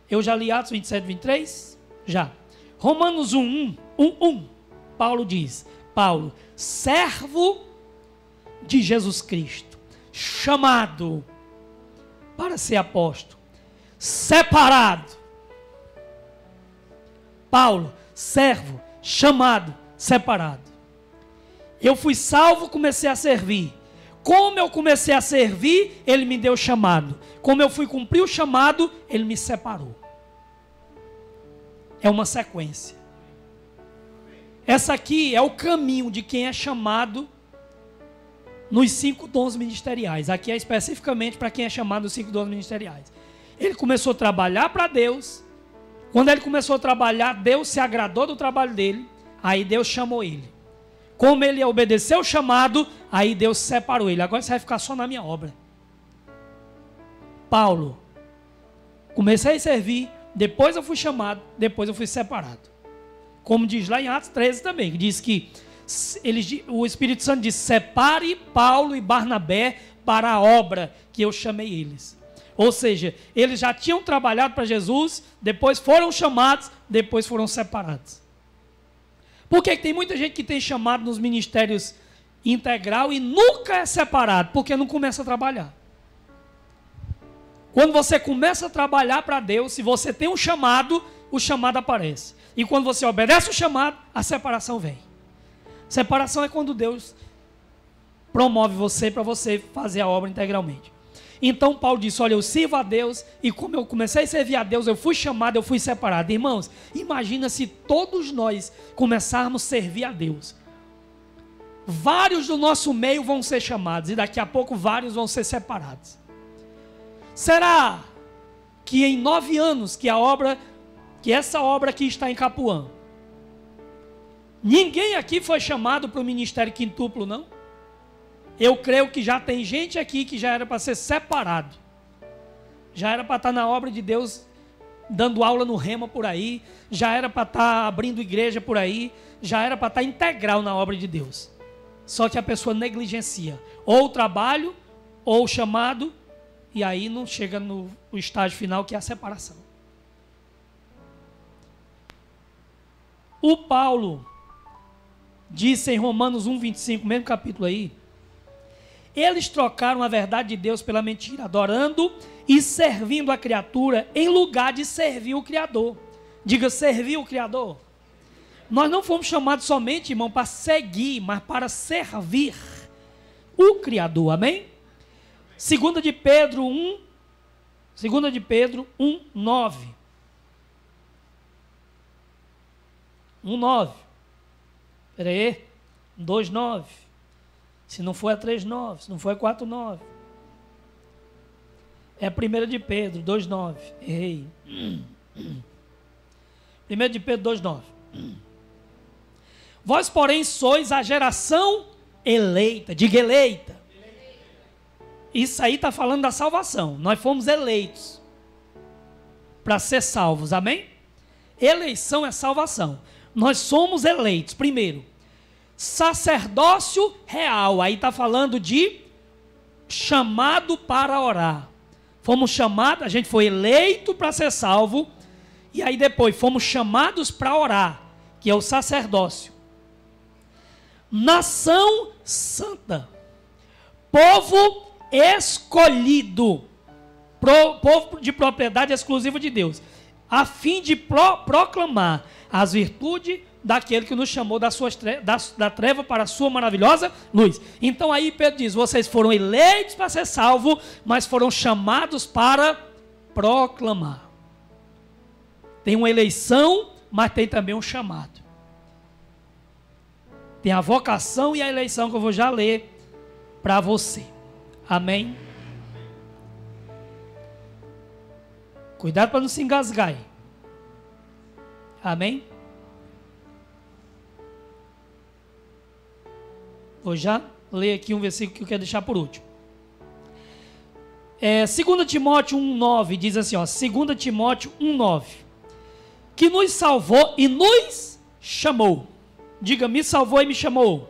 Eu já li Atos 27, 23? Já. Romanos 1, Paulo diz, Paulo, servo de Jesus Cristo, chamado para ser apóstolo, separado. Paulo, servo, chamado, separado. Eu fui salvo, comecei a servir. Como eu comecei a servir, ele me deu chamado. Como eu fui cumprir o chamado, ele me separou. É uma sequência. Essa aqui é o caminho de quem é chamado nos 5 dons ministeriais. Aqui é especificamente para quem é chamado nos 5 dons ministeriais. Ele começou a trabalhar para Deus. Quando ele começou a trabalhar, Deus se agradou do trabalho dele. Aí Deus chamou ele. Como ele obedeceu o chamado, aí Deus separou ele. Agora você vai ficar só na minha obra. Paulo, comecei a servir, depois eu fui chamado, depois eu fui separado. Como diz lá em Atos 13 também, que diz que o Espírito Santo diz, separe Paulo e Barnabé para a obra que eu chamei eles. Ou seja, eles já tinham trabalhado para Jesus, depois foram chamados, depois foram separados. Porque tem muita gente que tem chamado nos ministérios integral e nunca é separado, porque não começa a trabalhar. Quando você começa a trabalhar para Deus, se você tem um chamado, o chamado aparece. E quando você obedece o chamado, a separação vem. Separação é quando Deus promove você para você fazer a obra integralmente. Então Paulo disse, olha, eu sirvo a Deus, e como eu comecei a servir a Deus, eu fui chamado, eu fui separado. Irmãos, imagina se todos nós começarmos a servir a Deus. Vários do nosso meio vão ser chamados, e daqui a pouco vários vão ser separados. Será que em 9 anos que essa obra aqui está em Capuã, ninguém aqui foi chamado para o ministério quintuplo, não? Eu creio que já tem gente aqui que já era para ser separado. Já era para estar na obra de Deus, dando aula no Rema por aí. Já era para estar abrindo igreja por aí. Já era para estar integral na obra de Deus. Só que a pessoa negligencia ou o trabalho, ou o chamado, e aí não chega no estágio final, que é a separação. O Paulo disse em Romanos 1,25, mesmo capítulo aí, eles trocaram a verdade de Deus pela mentira, adorando e servindo a criatura em lugar de servir o Criador. Diga, servir o Criador. Nós não fomos chamados somente, irmão, para seguir, mas para servir o Criador, amém? 2 de Pedro 1, 9. 1,9. Espera aí. 2,9. Se não for a 3,9. Se não for a 4,9. É a 1 de Pedro 2,9. Errei. 1 de Pedro 2,9. Vós, porém, sois a geração eleita. Diga eleita. Isso aí está falando da salvação. Nós fomos eleitos para ser salvos. Amém? Eleição é salvação. Nós somos eleitos. Primeiro, sacerdócio real. Aí está falando de chamado para orar. Fomos chamados, a gente foi eleito para ser salvo. E aí depois fomos chamados para orar, que é o sacerdócio. Nação santa. Povo escolhido, povo de propriedade exclusiva de Deus, a fim de proclamar as virtudes daquele que nos chamou da treva para a sua maravilhosa luz. Então aí Pedro diz, vocês foram eleitos para ser salvos, mas foram chamados para proclamar. Tem uma eleição, mas tem também um chamado. Tem a vocação e a eleição que eu vou já ler para você. Amém? Cuidado para não se engasgar aí. Amém? Vou já ler aqui um versículo que eu quero deixar por último. 2 Timóteo 1,9 diz assim, 2 Timóteo 1,9, que nos salvou e nos chamou. Diga, me salvou e me chamou.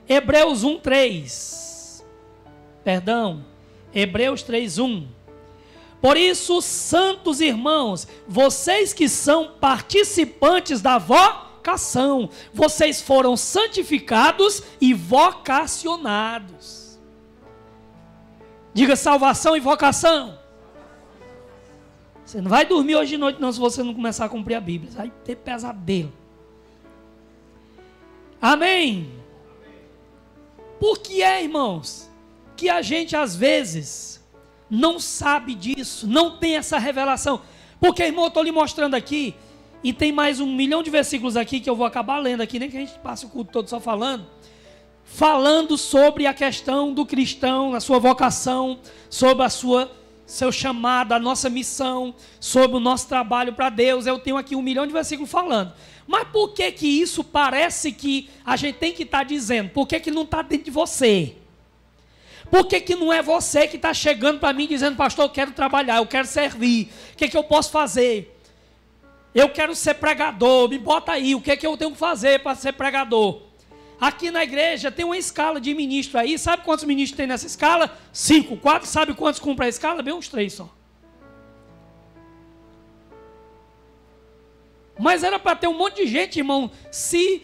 Hebreus 3:1. Por isso, santos irmãos, vocês que são participantes da vocação, vocês foram santificados e vocacionados. Diga, salvação e vocação. Você não vai dormir hoje de noite não, se você não começar a cumprir a Bíblia. Você vai ter pesadelo. Amém? Por que irmãos, que a gente às vezes não sabe disso, não tem essa revelação? Porque, irmão, eu estou lhe mostrando aqui, e tem mais 1 milhão de versículos aqui que eu vou acabar lendo aqui, nem que a gente passe o culto todo só falando sobre a questão do cristão, a sua vocação, sobre seu chamado, a nossa missão, sobre o nosso trabalho para Deus. Eu tenho aqui 1 milhão de versículos falando. Mas por que que isso parece que a gente tem que estar dizendo? Por que que não está dentro de você? Por que que não é você que está chegando para mim dizendo, pastor, eu quero trabalhar, eu quero servir, o que que eu posso fazer? Eu quero ser pregador, me bota aí, o que que eu tenho que fazer para ser pregador? Aqui na igreja tem uma escala de ministro aí, sabe quantos ministros tem nessa escala? 5, 4, sabe quantos cumprem a escala? Bem uns 3 só. Mas era para ter um monte de gente, irmão, se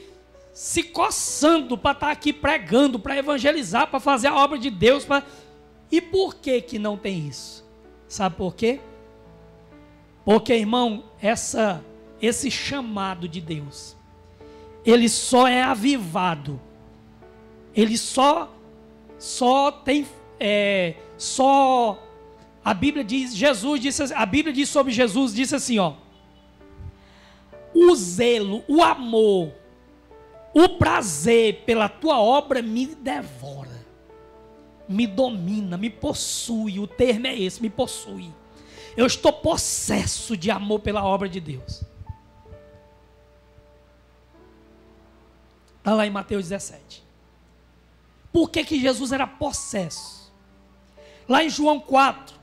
coçando para estar aqui pregando, para evangelizar, para fazer a obra de Deus. E por que que não tem isso? Sabe por quê? Porque, irmão, esse chamado de Deus, ele só é avivado, ele só tem, a Bíblia diz, a Bíblia diz sobre Jesus, disse assim, o zelo, o amor, o prazer pela tua obra me devora, me domina, me possui. O termo é esse, me possui. Eu estou possesso de amor pela obra de Deus. Está lá em Mateus 17. Por que que Jesus era possesso? Lá em João 4,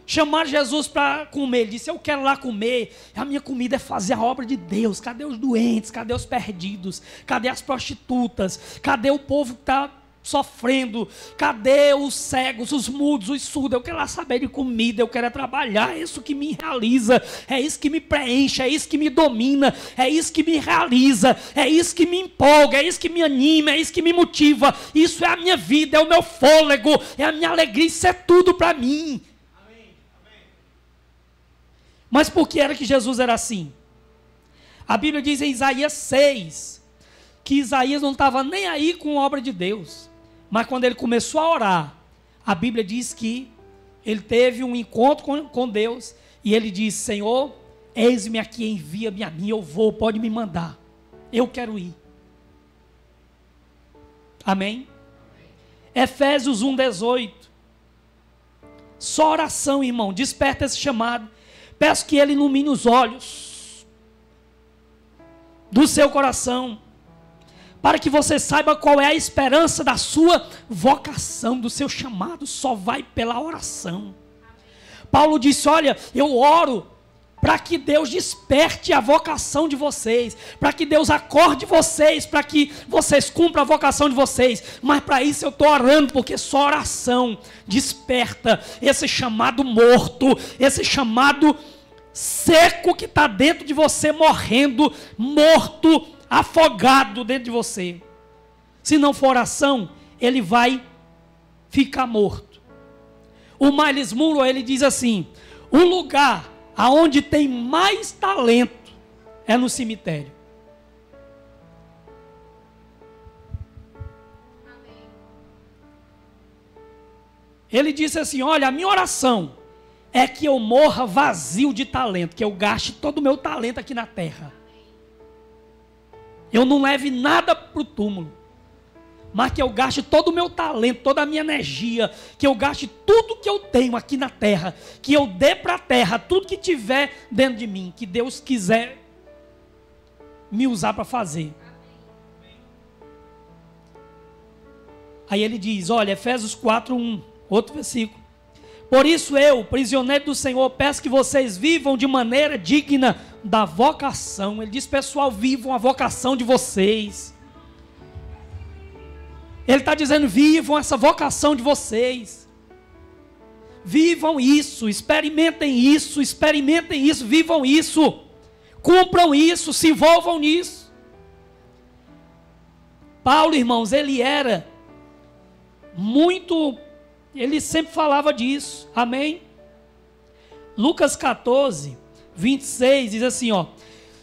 chamaram Jesus para comer. Ele disse, eu quero lá comer, a minha comida é fazer a obra de Deus. Cadê os doentes? Cadê os perdidos? Cadê as prostitutas? Cadê o povo que está sofrendo? Cadê os cegos, os mudos, os surdos? Eu quero lá saber de comida, eu quero trabalhar. É isso que me realiza, é isso que me preenche, é isso que me domina, é isso que me realiza, é isso que me empolga, é isso que me anima, é isso que me motiva. Isso é a minha vida, é o meu fôlego, é a minha alegria, isso é tudo para mim. Mas por que era que Jesus era assim? A Bíblia diz em Isaías 6, que Isaías não estava nem aí com a obra de Deus. Mas quando ele começou a orar, a Bíblia diz que ele teve um encontro com Deus, e ele disse, Senhor, eis-me aqui, envia-me a mim, eu vou, pode me mandar. Eu quero ir. Amém? Efésios 1:18. Só oração, irmão, desperta esse chamado. Peço que Ele ilumine os olhos do seu coração, para que você saiba qual é a esperança da sua vocação, do seu chamado. Só vai pela oração. Paulo disse, olha, eu oro para que Deus desperte a vocação de vocês, para que Deus acorde vocês, para que vocês cumpram a vocação de vocês. Mas para isso eu estou orando, porque só oração desperta esse chamado morto, esse chamado seco que está dentro de você, morrendo, morto, afogado dentro de você. Se não for oração, ele vai ficar morto. O Miles Monroe, ele diz assim: o lugar aonde tem mais talento é no cemitério. Ele disse assim: olha, a minha oração é que eu morra vazio de talento, que eu gaste todo o meu talento aqui na terra. Eu não leve nada para o túmulo, mas que eu gaste todo o meu talento, toda a minha energia, que eu gaste tudo que eu tenho aqui na terra, que eu dê para a terra tudo que tiver dentro de mim, que Deus quiser me usar para fazer. Aí ele diz, olha, Efésios 4:1, outro versículo. Por isso eu, prisioneiro do Senhor, peço que vocês vivam de maneira digna da vocação. Ele diz, pessoal, vivam a vocação de vocês. Ele está dizendo, vivam essa vocação de vocês. Vivam isso, experimentem isso, vivam isso. Cumpram isso, se envolvam nisso. Paulo, irmãos, ele era muito... Ele sempre falava disso, amém? Lucas 14, 26, diz assim, ó: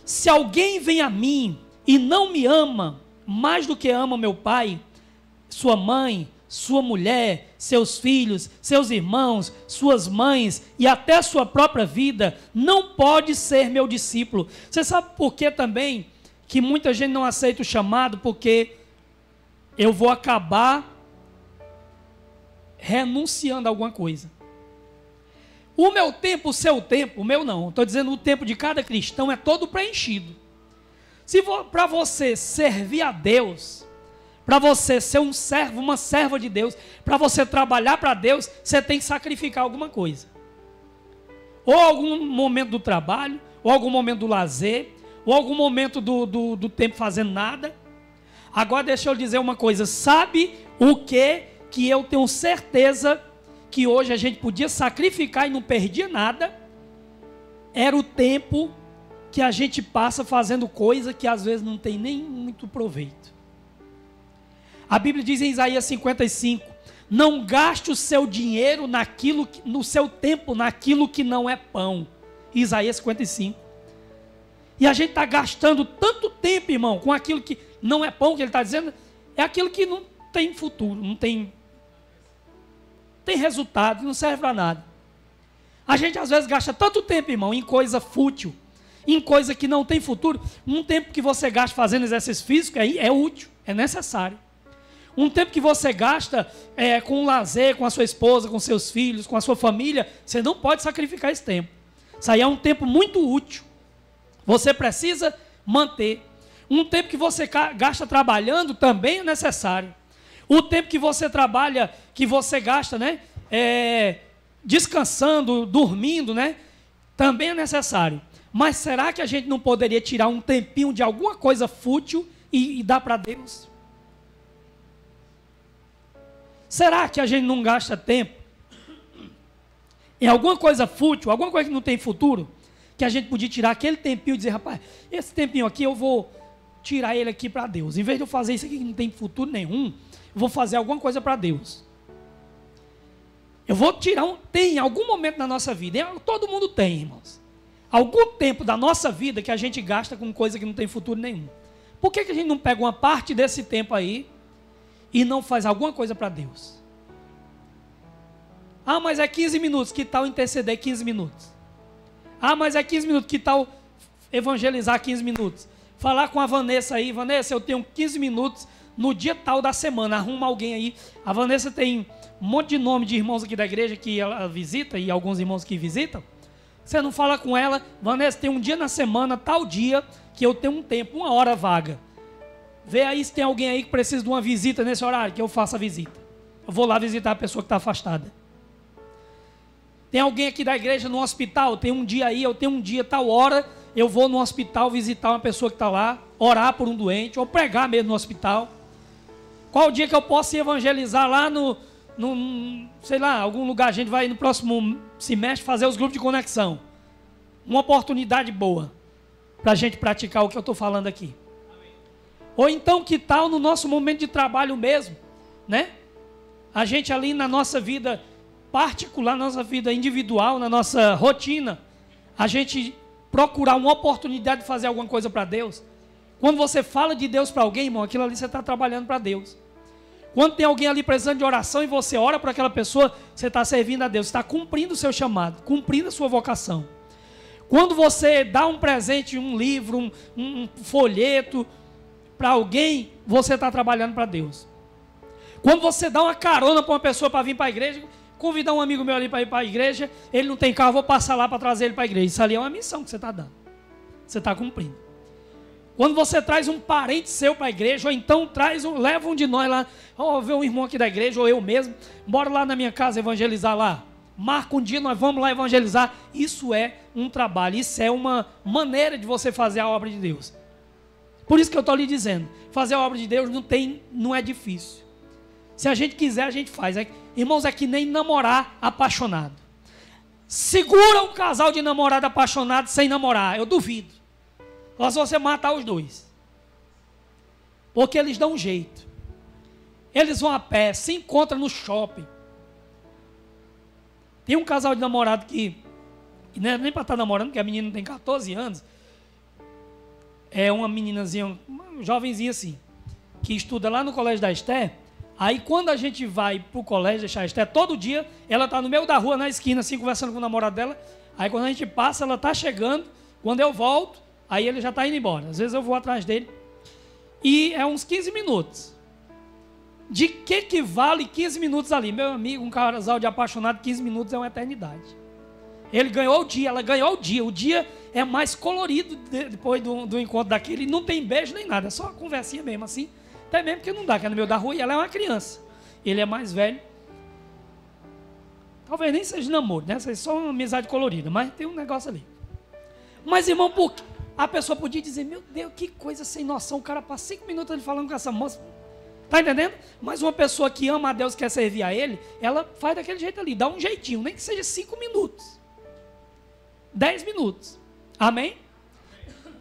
se alguém vem a mim e não me ama mais do que ama meu pai, sua mãe, sua mulher, seus filhos, seus irmãos, suas mães e até sua própria vida, não pode ser meu discípulo. Você sabe por que também que muita gente não aceita o chamado? Porque eu vou acabar renunciando a alguma coisa. O meu tempo, o seu tempo, o meu não, estou dizendo o tempo de cada cristão é todo preenchido. Se para você servir a Deus, para você ser um servo, uma serva de Deus, para você trabalhar para Deus, você tem que sacrificar alguma coisa. Ou algum momento do trabalho, ou algum momento do lazer, ou algum momento do tempo fazendo nada. Agora deixa eu dizer uma coisa, sabe o que eu tenho certeza que hoje a gente podia sacrificar e não perdia nada? Era o tempo que a gente passa fazendo coisa que às vezes não tem nem muito proveito. A Bíblia diz em Isaías 55, não gaste o seu dinheiro no seu tempo naquilo que não é pão. Isaías 55. E a gente está gastando tanto tempo, irmão, com aquilo que não é pão, que ele está dizendo, é aquilo que não tem futuro, não tem resultado, não serve para nada. A gente às vezes gasta tanto tempo, irmão, em coisa fútil, em coisa que não tem futuro. Um tempo que você gasta fazendo exercício físico é útil, é necessário. Um tempo que você gasta com lazer, com a sua esposa, com seus filhos, com a sua família, você não pode sacrificar esse tempo. Isso aí é um tempo muito útil. Você precisa manter. Um tempo que você gasta trabalhando também é necessário. O tempo que você trabalha, que você gasta, né, descansando, dormindo, né, também é necessário. Mas será que a gente não poderia tirar um tempinho de alguma coisa fútil e dar para Deus? Será que a gente não gasta tempo em alguma coisa fútil, alguma coisa que não tem futuro, que a gente podia tirar aquele tempinho e dizer, rapaz, esse tempinho aqui eu vou tirar ele aqui para Deus. Em vez de eu fazer isso aqui que não tem futuro nenhum, eu vou fazer alguma coisa para Deus. Eu vou tirar tem algum momento na nossa vida, todo mundo tem, irmãos, algum tempo da nossa vida que a gente gasta com coisa que não tem futuro nenhum. Por que a gente não pega uma parte desse tempo aí e não faz alguma coisa para Deus? Ah, mas é 15 minutos, que tal interceder 15 minutos? Ah, mas é 15 minutos, que tal evangelizar 15 minutos? Falar com a Vanessa aí, Vanessa, eu tenho 15 minutos no dia tal da semana, arruma alguém aí. A Vanessa tem um monte de nome de irmãos aqui da igreja que ela visita, e alguns irmãos que visitam. Você não fala com ela, Vanessa, tem um dia na semana, tal dia, que eu tenho um tempo, 1 hora vaga. Vê aí se tem alguém aí que precisa de uma visita nesse horário, que eu faça a visita. Eu vou lá visitar a pessoa que está afastada. Tem alguém aqui da igreja no hospital, tem um dia aí, eu tenho um dia, tal hora, eu vou no hospital visitar uma pessoa que está lá, orar por um doente, ou pregar mesmo no hospital. Qual o dia que eu posso evangelizar lá sei lá, algum lugar? A gente vai no próximo semestre fazer os grupos de conexão. Uma oportunidade boa para a gente praticar o que eu estou falando aqui. Amém. Ou então, que tal no nosso momento de trabalho mesmo, né? a gente ali na nossa vida particular, na nossa vida individual, na nossa rotina, a gente procurar uma oportunidade de fazer alguma coisa para Deus. Quando você fala de Deus para alguém, irmão, aquilo ali você está trabalhando para Deus. Quando tem alguém ali precisando de oração e você ora para aquela pessoa, você está servindo a Deus, está cumprindo o seu chamado, cumprindo a sua vocação. Quando você dá um presente, um livro, um folheto para alguém, você está trabalhando para Deus. Quando você dá uma carona para uma pessoa para vir para a igreja, convidar um amigo meu ali para ir para a igreja, ele não tem carro, vou passar lá para trazer ele para a igreja. Isso ali é uma missão que você está dando. Você está cumprindo. Quando você traz um parente seu para a igreja, ou então leva um de nós lá, ver um irmão aqui da igreja, ou eu mesmo, bora lá na minha casa evangelizar lá. Marca um dia, nós vamos lá evangelizar. Isso é um trabalho, isso é uma maneira de você fazer a obra de Deus. Por isso que eu estou lhe dizendo, fazer a obra de Deus não é difícil. Se a gente quiser, a gente faz. Irmãos, é que nem namorar apaixonado. Segura um casal de namorado apaixonado sem namorar, eu duvido. Só se você matar os dois. Porque eles dão um jeito. Eles vão a pé, se encontram no shopping. Tem um casal de namorado que não é nem para estar namorando, porque a menina tem 14 anos. É uma meninazinha, uma jovenzinha assim, que estuda lá no colégio da Esté. Aí quando a gente vai para o colégio deixar a Esté, todo dia, ela está no meio da rua, na esquina, assim, conversando com o namorado dela. Aí quando a gente passa, ela está chegando. Quando eu volto, aí ele já está indo embora. Às vezes eu vou atrás dele. E é uns 15 minutos. De que vale 15 minutos ali? Meu amigo, um casal de apaixonado, 15 minutos é uma eternidade. Ele ganhou o dia, ela ganhou o dia. O dia é mais colorido depois do encontro daquele. Não tem beijo nem nada, é só uma conversinha mesmo assim. Até mesmo porque não dá, que é no meio da rua e ela é uma criança. Ele é mais velho. Talvez nem seja namoro, né? Seja só uma amizade colorida, mas tem um negócio ali. Mas, irmão, por quê? A pessoa podia dizer, meu Deus, que coisa sem noção, o cara passa 5 minutos ali falando com essa moça. Está entendendo? Mas uma pessoa que ama a Deus, quer servir a Ele, ela faz daquele jeito ali, dá um jeitinho, nem que seja 5 minutos. 10 minutos. Amém?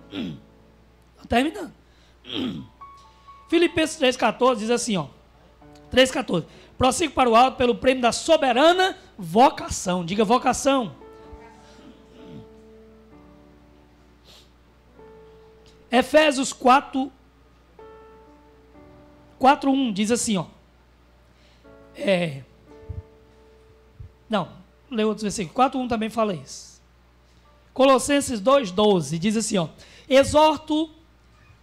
Estou terminando. Filipenses 3,14 diz assim, ó. 3,14. Prossigo para o alto pelo prêmio da soberana vocação. Diga vocação. Efésios 4:1 diz assim, ó. Não, lê outros versículos. 4:1 também fala isso. Colossenses 2:12 diz assim, ó. Exorto,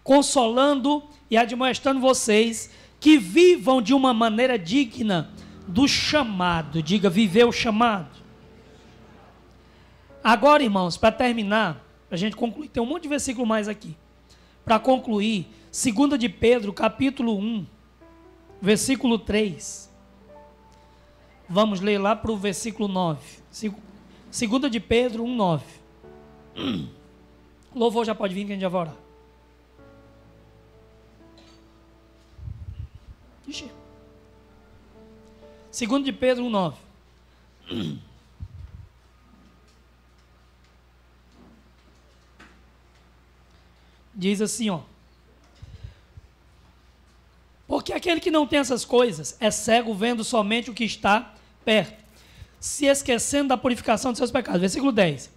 consolando e admoestando vocês que vivam de uma maneira digna do chamado. Diga, viver o chamado. Agora, irmãos, para terminar, para a gente concluir, tem um monte de versículo mais aqui. Para concluir, 2 de Pedro, capítulo 1, versículo 3. Vamos ler lá para o versículo 9. 2 de Pedro 1, 9. O louvor já pode vir que a gente já vai orar. Ixi. 2 de Pedro 1, 9. Diz assim, ó. Porque aquele que não tem essas coisas é cego, vendo somente o que está perto, se esquecendo da purificação de seus pecados. Versículo 10.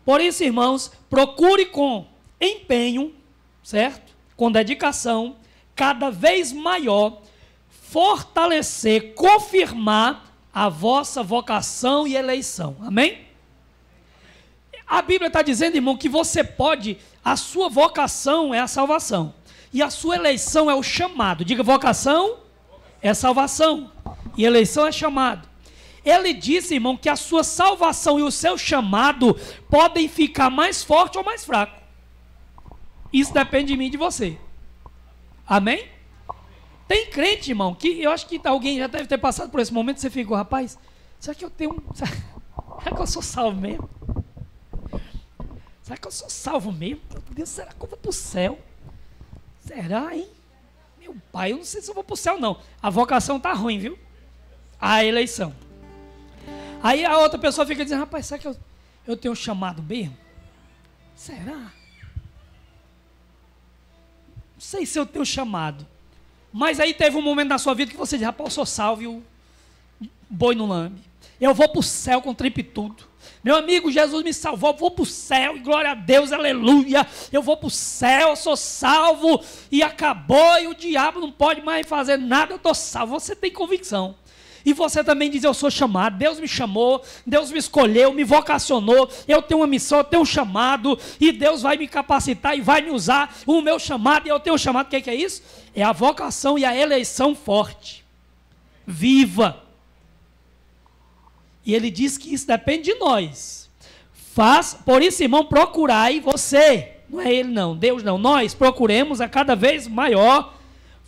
Por isso, irmãos, procure com empenho, certo? Com dedicação, cada vez maior, fortalecer, confirmar a vossa vocação e eleição. Amém? A Bíblia está dizendo, irmão, que você pode, a sua vocação é a salvação. E a sua eleição é o chamado. Diga, vocação é salvação. E eleição é chamado. Ele disse, irmão, que a sua salvação e o seu chamado podem ficar mais forte ou mais fraco. Isso depende de mim e de você. Amém? Tem crente, irmão, que eu acho que alguém já deve ter passado por esse momento. Você ficou, rapaz, será que eu tenho será que eu sou salvo mesmo? Será que eu sou salvo mesmo? Meu Deus, será que eu vou para o céu? Será, hein? Meu pai, eu não sei se eu vou para o céu, não. A vocação está ruim, viu? A eleição. Aí a outra pessoa fica dizendo, rapaz, será que eu tenho chamado mesmo? Será? Não sei se eu tenho chamado. Mas aí teve um momento na sua vida que você diz, rapaz, eu sou salvo e o boi não lambe. Eu vou para o céu com tripa e tudo. Meu amigo, Jesus me salvou, eu vou para o céu, e glória a Deus, aleluia. Eu vou para o céu, eu sou salvo, e acabou, e o diabo não pode mais fazer nada, eu estou salvo. Você tem convicção. E você também diz, eu sou chamado, Deus me chamou, Deus me escolheu, me vocacionou, eu tenho uma missão, eu tenho um chamado, e Deus vai me capacitar e vai me usar o meu chamado, e eu tenho um chamado. O que é isso? É a vocação e a eleição forte, viva. E ele diz que isso depende de nós. Por isso, irmão, procurai você, não é ele não, Deus não, nós procuremos a cada vez maior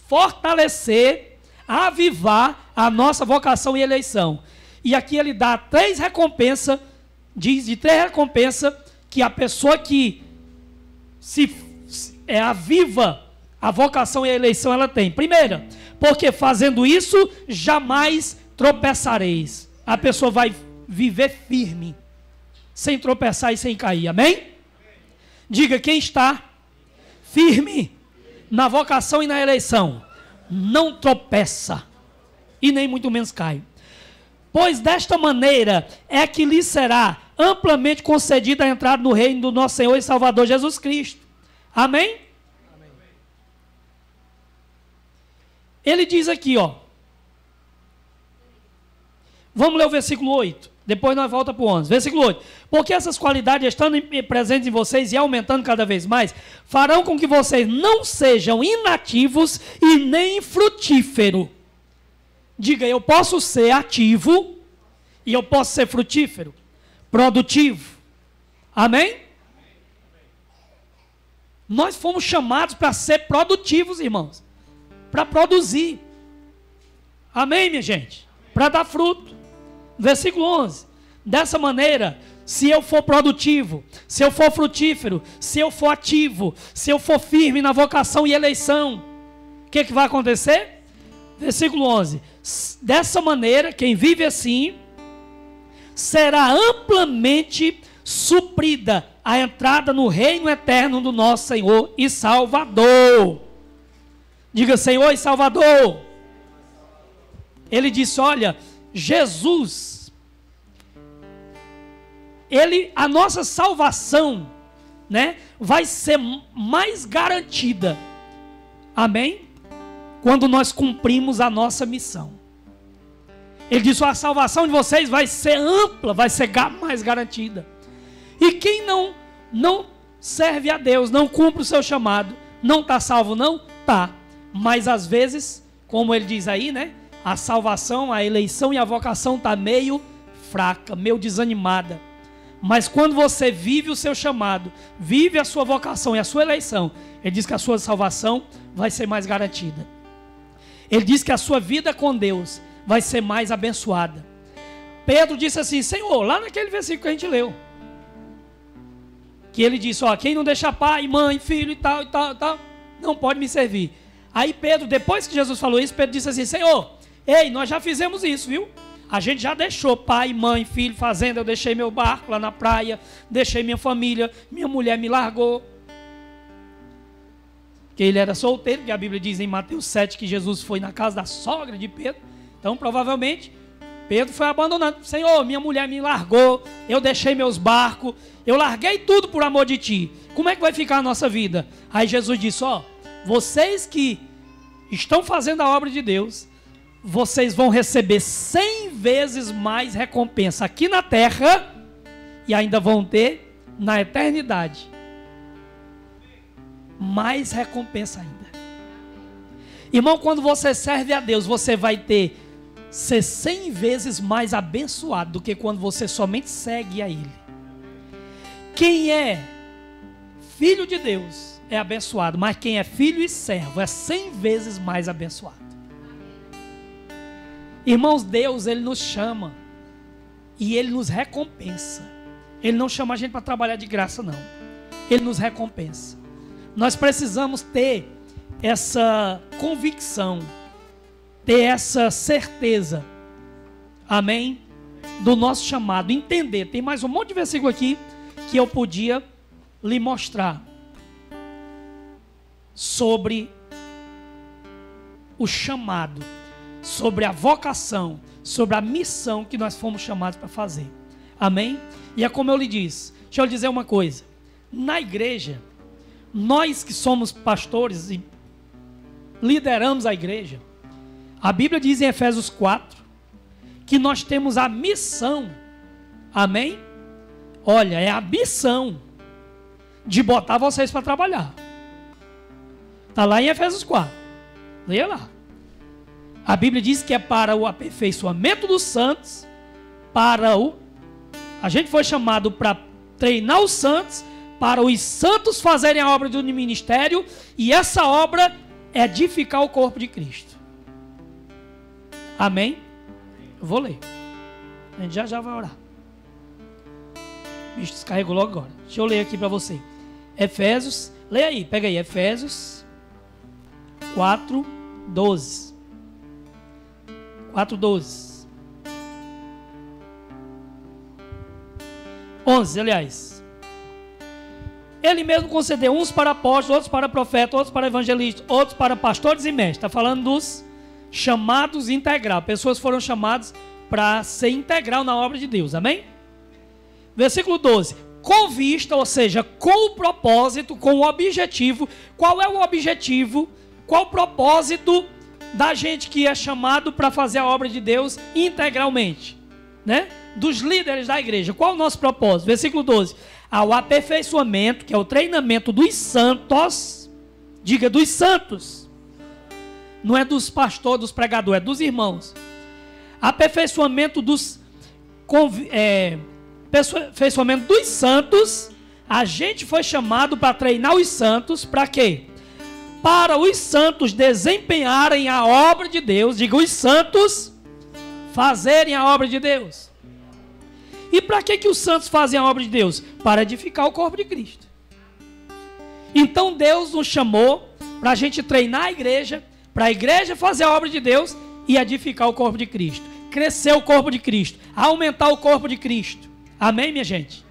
fortalecer, avivar a nossa vocação e eleição. E aqui ele dá 3 recompensas, diz de 3 recompensas que a pessoa que se aviva a vocação e a eleição ela tem. Primeira, porque fazendo isso jamais tropeçareis. A pessoa vai viver firme, sem tropeçar e sem cair, amém? Diga, quem está firme na vocação e na eleição, não tropeça, e nem muito menos cai. Pois desta maneira é que lhe será amplamente concedida a entrada no reino do nosso Senhor e Salvador Jesus Cristo. Amém? Amém. Ele diz aqui, ó. Vamos ler o versículo 8. Depois nós voltamos para o 11. Versículo 8. Porque essas qualidades, estando presentes em vocês e aumentando cada vez mais, farão com que vocês não sejam inativos e nem frutíferos. Diga, eu posso ser ativo e eu posso ser frutífero, produtivo. Amém? Nós fomos chamados para ser produtivos, irmãos. Para produzir. Amém, minha gente? Para dar fruto. Versículo 11. Dessa maneira, se eu for produtivo, se eu for frutífero, se eu for ativo, se eu for firme na vocação e eleição, o que vai acontecer? Versículo 11. Dessa maneira, quem vive assim, será amplamente suprida a entrada no reino eterno do nosso Senhor e Salvador. Diga, Senhor e Salvador. Ele disse, olha, Jesus, a nossa salvação, né, vai ser mais garantida, amém? Quando nós cumprimos a nossa missão. Ele disse, a salvação de vocês vai ser ampla, vai ser mais garantida. E quem não serve a Deus, não cumpre o seu chamado, não está salvo não? Tá, mas às vezes, como ele diz aí, né, a salvação, a eleição e a vocação está meio fraca, meio desanimada. Mas quando você vive o seu chamado, vive a sua vocação e a sua eleição, ele diz que a sua salvação vai ser mais garantida. Ele diz que a sua vida com Deus vai ser mais abençoada. Pedro disse assim, Senhor, lá naquele versículo que a gente leu, que ele disse, ó, quem não deixa pai, mãe, filho e tal, não pode me servir. Aí Pedro, depois que Jesus falou isso, Pedro disse assim, Senhor, ei, nós já fizemos isso, viu? A gente já deixou pai, mãe, filho, fazenda, eu deixei meu barco lá na praia, deixei minha família, minha mulher me largou. Que ele era solteiro, que a Bíblia diz em Mateus 7 que Jesus foi na casa da sogra de Pedro. Então, provavelmente, Pedro foi abandonado. Senhor, minha mulher me largou, eu deixei meus barcos, eu larguei tudo por amor de ti. Como é que vai ficar a nossa vida? Aí Jesus disse, ó, vocês que estão fazendo a obra de Deus, vocês vão receber 100 vezes mais recompensa aqui na terra e ainda vão ter na eternidade mais recompensa ainda. Irmão, quando você serve a Deus, você vai ser 100 vezes mais abençoado do que quando você somente segue a Ele. Quem é filho de Deus é abençoado, mas quem é filho e servo é 100 vezes mais abençoado. Irmãos, Deus, Ele nos chama e Ele nos recompensa. Ele não chama a gente para trabalhar de graça, não. Ele nos recompensa. Nós precisamos ter essa convicção, ter essa certeza, amém? Do nosso chamado, entender. Tem mais um monte de versículo aqui que eu podia lhe mostrar sobre o chamado, sobre a vocação, sobre a missão que nós fomos chamados para fazer. Amém? E é como eu lhe disse, deixa eu lhe dizer uma coisa. Na igreja, nós que somos pastores e lideramos a igreja, a Bíblia diz em Efésios 4, que nós temos a missão, amém? Olha, é a missão de botar vocês para trabalhar. Está lá em Efésios 4, leia lá. A Bíblia diz que é para o aperfeiçoamento dos santos, a gente foi chamado para treinar os santos, para os santos fazerem a obra do ministério, e essa obra é edificar o corpo de Cristo. Amém? Eu vou ler. A gente já vai orar. O bicho descarregou logo agora. Deixa eu ler aqui para você. Efésios, leia aí, pega aí, Efésios 4:12. 4:12. 11, aliás. Ele mesmo concedeu uns para apóstolos, outros para profetas, outros para evangelistas, outros para pastores e mestres. Está falando dos chamados integral. Pessoas foram chamadas para ser integral na obra de Deus. Amém? Versículo 12. Com vista, ou seja, com o propósito, com o objetivo. Qual é o objetivo? Qual o propósito da gente que é chamado para fazer a obra de Deus integralmente? Né? Dos líderes da igreja. Qual é o nosso propósito? Versículo 12. Ao aperfeiçoamento, que é o treinamento dos santos. Diga, dos santos. Não é dos pastores, dos pregadores, é dos irmãos. Aperfeiçoamento dos aperfeiçoamento dos santos. A gente foi chamado para treinar os santos. Para quê? Para os santos desempenharem a obra de Deus. Diga, os santos fazerem a obra de Deus. E para que os santos fazem a obra de Deus? Para edificar o corpo de Cristo. Então Deus nos chamou para a gente treinar a igreja, para a igreja fazer a obra de Deus e edificar o corpo de Cristo. Crescer o corpo de Cristo, aumentar o corpo de Cristo. Amém, minha gente?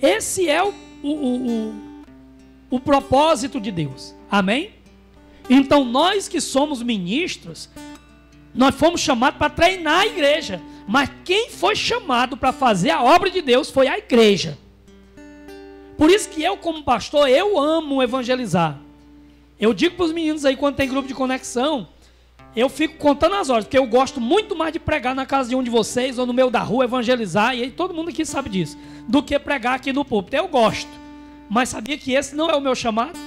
Esse é o propósito de Deus. Amém? Então nós que somos ministros, nós fomos chamados para treinar a igreja. Mas quem foi chamado para fazer a obra de Deus foi a igreja. Por isso que eu, como pastor, eu amo evangelizar. Eu digo para os meninos aí, quando tem grupo de conexão, eu fico contando as horas, porque eu gosto muito mais de pregar na casa de um de vocês, ou no meio da rua, evangelizar, e aí todo mundo aqui sabe disso, do que pregar aqui no púlpito. Eu gosto. Mas sabia que esse não é o meu chamado?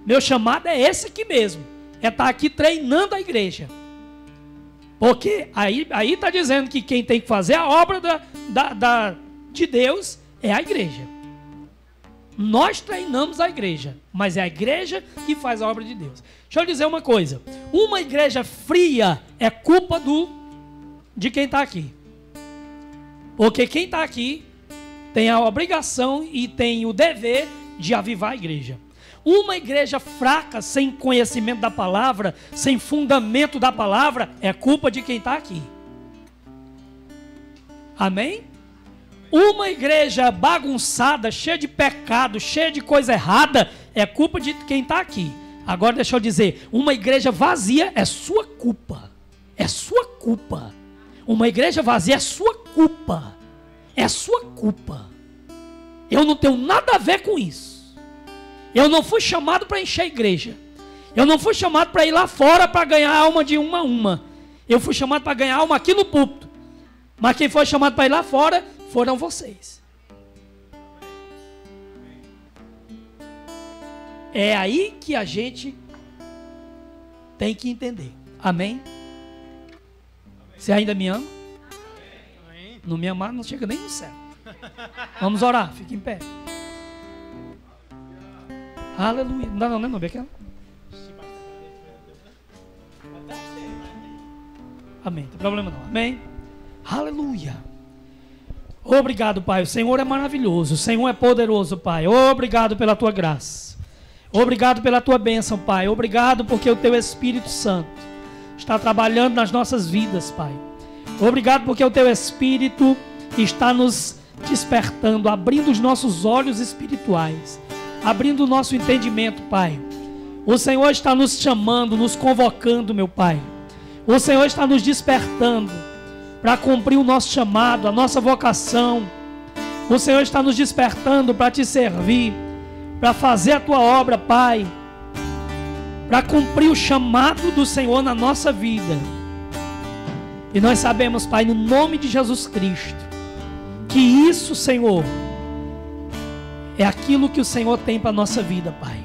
Meu chamado é esse aqui mesmo. É estar aqui treinando a igreja. Porque aí está dizendo que quem tem que fazer a obra de Deus é a igreja. Nós treinamos a igreja, mas é a igreja que faz a obra de Deus. Deixa eu dizer uma coisa. Uma igreja fria é culpa de quem está aqui. Porque quem está aqui tem a obrigação e tem o dever de avivar a igreja. Uma igreja fraca, sem conhecimento da palavra, sem fundamento da palavra, é culpa de quem está aqui. Amém? Uma igreja bagunçada, cheia de pecado, cheia de coisa errada, é culpa de quem está aqui. Agora deixa eu dizer, uma igreja vazia é sua culpa. É sua culpa. Uma igreja vazia é sua culpa. É sua culpa. Eu não tenho nada a ver com isso. Eu não fui chamado para encher a igreja. Eu não fui chamado para ir lá fora para ganhar alma de uma a uma. Eu fui chamado para ganhar alma aqui no púlpito. Mas quem foi chamado para ir lá fora foram vocês. É aí que a gente tem que entender. Amém? Você ainda me ama? Não me amar, não chega nem no céu. Vamos orar, fique em pé. Aleluia. Não, aquela. Amém, não tem problema não. Amém. Aleluia. Obrigado, Pai. O Senhor é maravilhoso. O Senhor é poderoso, Pai. Obrigado pela tua graça. Obrigado pela tua bênção, Pai. Obrigado porque o teu Espírito Santo está trabalhando nas nossas vidas, Pai. Obrigado porque o teu Espírito está nos despertando, abrindo os nossos olhos espirituais, abrindo o nosso entendimento, Pai. O Senhor está nos chamando, nos convocando, meu Pai. O Senhor está nos despertando para cumprir o nosso chamado, a nossa vocação. O Senhor está nos despertando para te servir, para fazer a tua obra, Pai, para cumprir o chamado do Senhor na nossa vida. E nós sabemos, Pai, no nome de Jesus Cristo, que isso, Senhor, é aquilo que o Senhor tem para a nossa vida, Pai.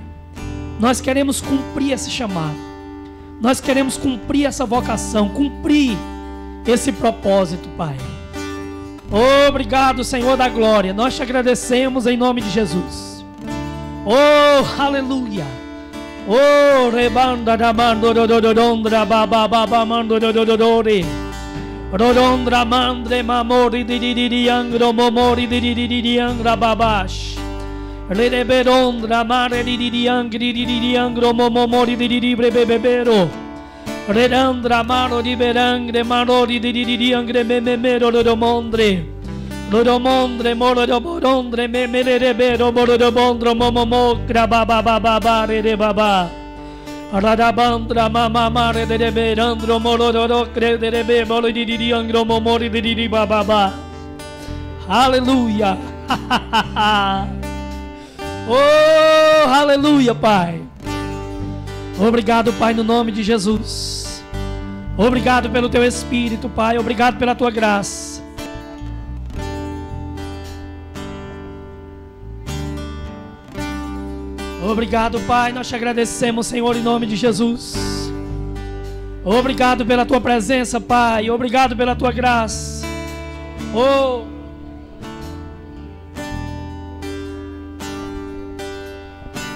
Nós queremos cumprir esse chamado. Nós queremos cumprir essa vocação, cumprir esse propósito, Pai. Obrigado, Senhor da glória. Nós te agradecemos em nome de Jesus. Oh, aleluia. Oh, rebanda da mando dodondra bababa mando dododore. Rodondra mandre mamori di angro momori di angra babash. Reberondra mare di angro momori di brebebero. Redandra maro di berangre marori di angre memero rodomondre. Rodomondre moro do borondre memere rebero moro do bondro momomo grabababa re baba. Radabandra mama mare de berandro moro do crede rebe moro di angro momori di bababa. Aleluia. Oh, aleluia, Pai. Obrigado, Pai, no nome de Jesus. Obrigado pelo Teu Espírito, Pai. Obrigado pela Tua graça. Obrigado, Pai. Nós te agradecemos, Senhor, em nome de Jesus. Obrigado pela Tua presença, Pai. Obrigado pela Tua graça. Oh,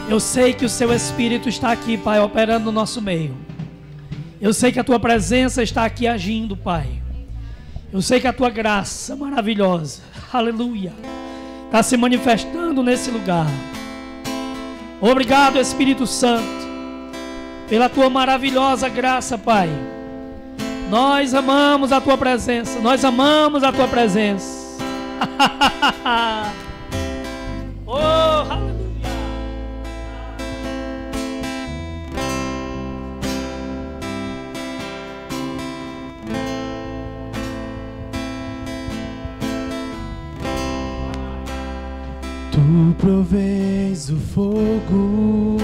eu sei que o Seu Espírito está aqui, Pai, operando no nosso meio. Eu sei que a Tua presença está aqui agindo, Pai. Eu sei que a Tua graça maravilhosa, aleluia, está se manifestando nesse lugar. Obrigado, Espírito Santo, pela Tua maravilhosa graça, Pai. Nós amamos a Tua presença. Nós amamos a Tua presença. Oh, aleluia. Tu provês o fogo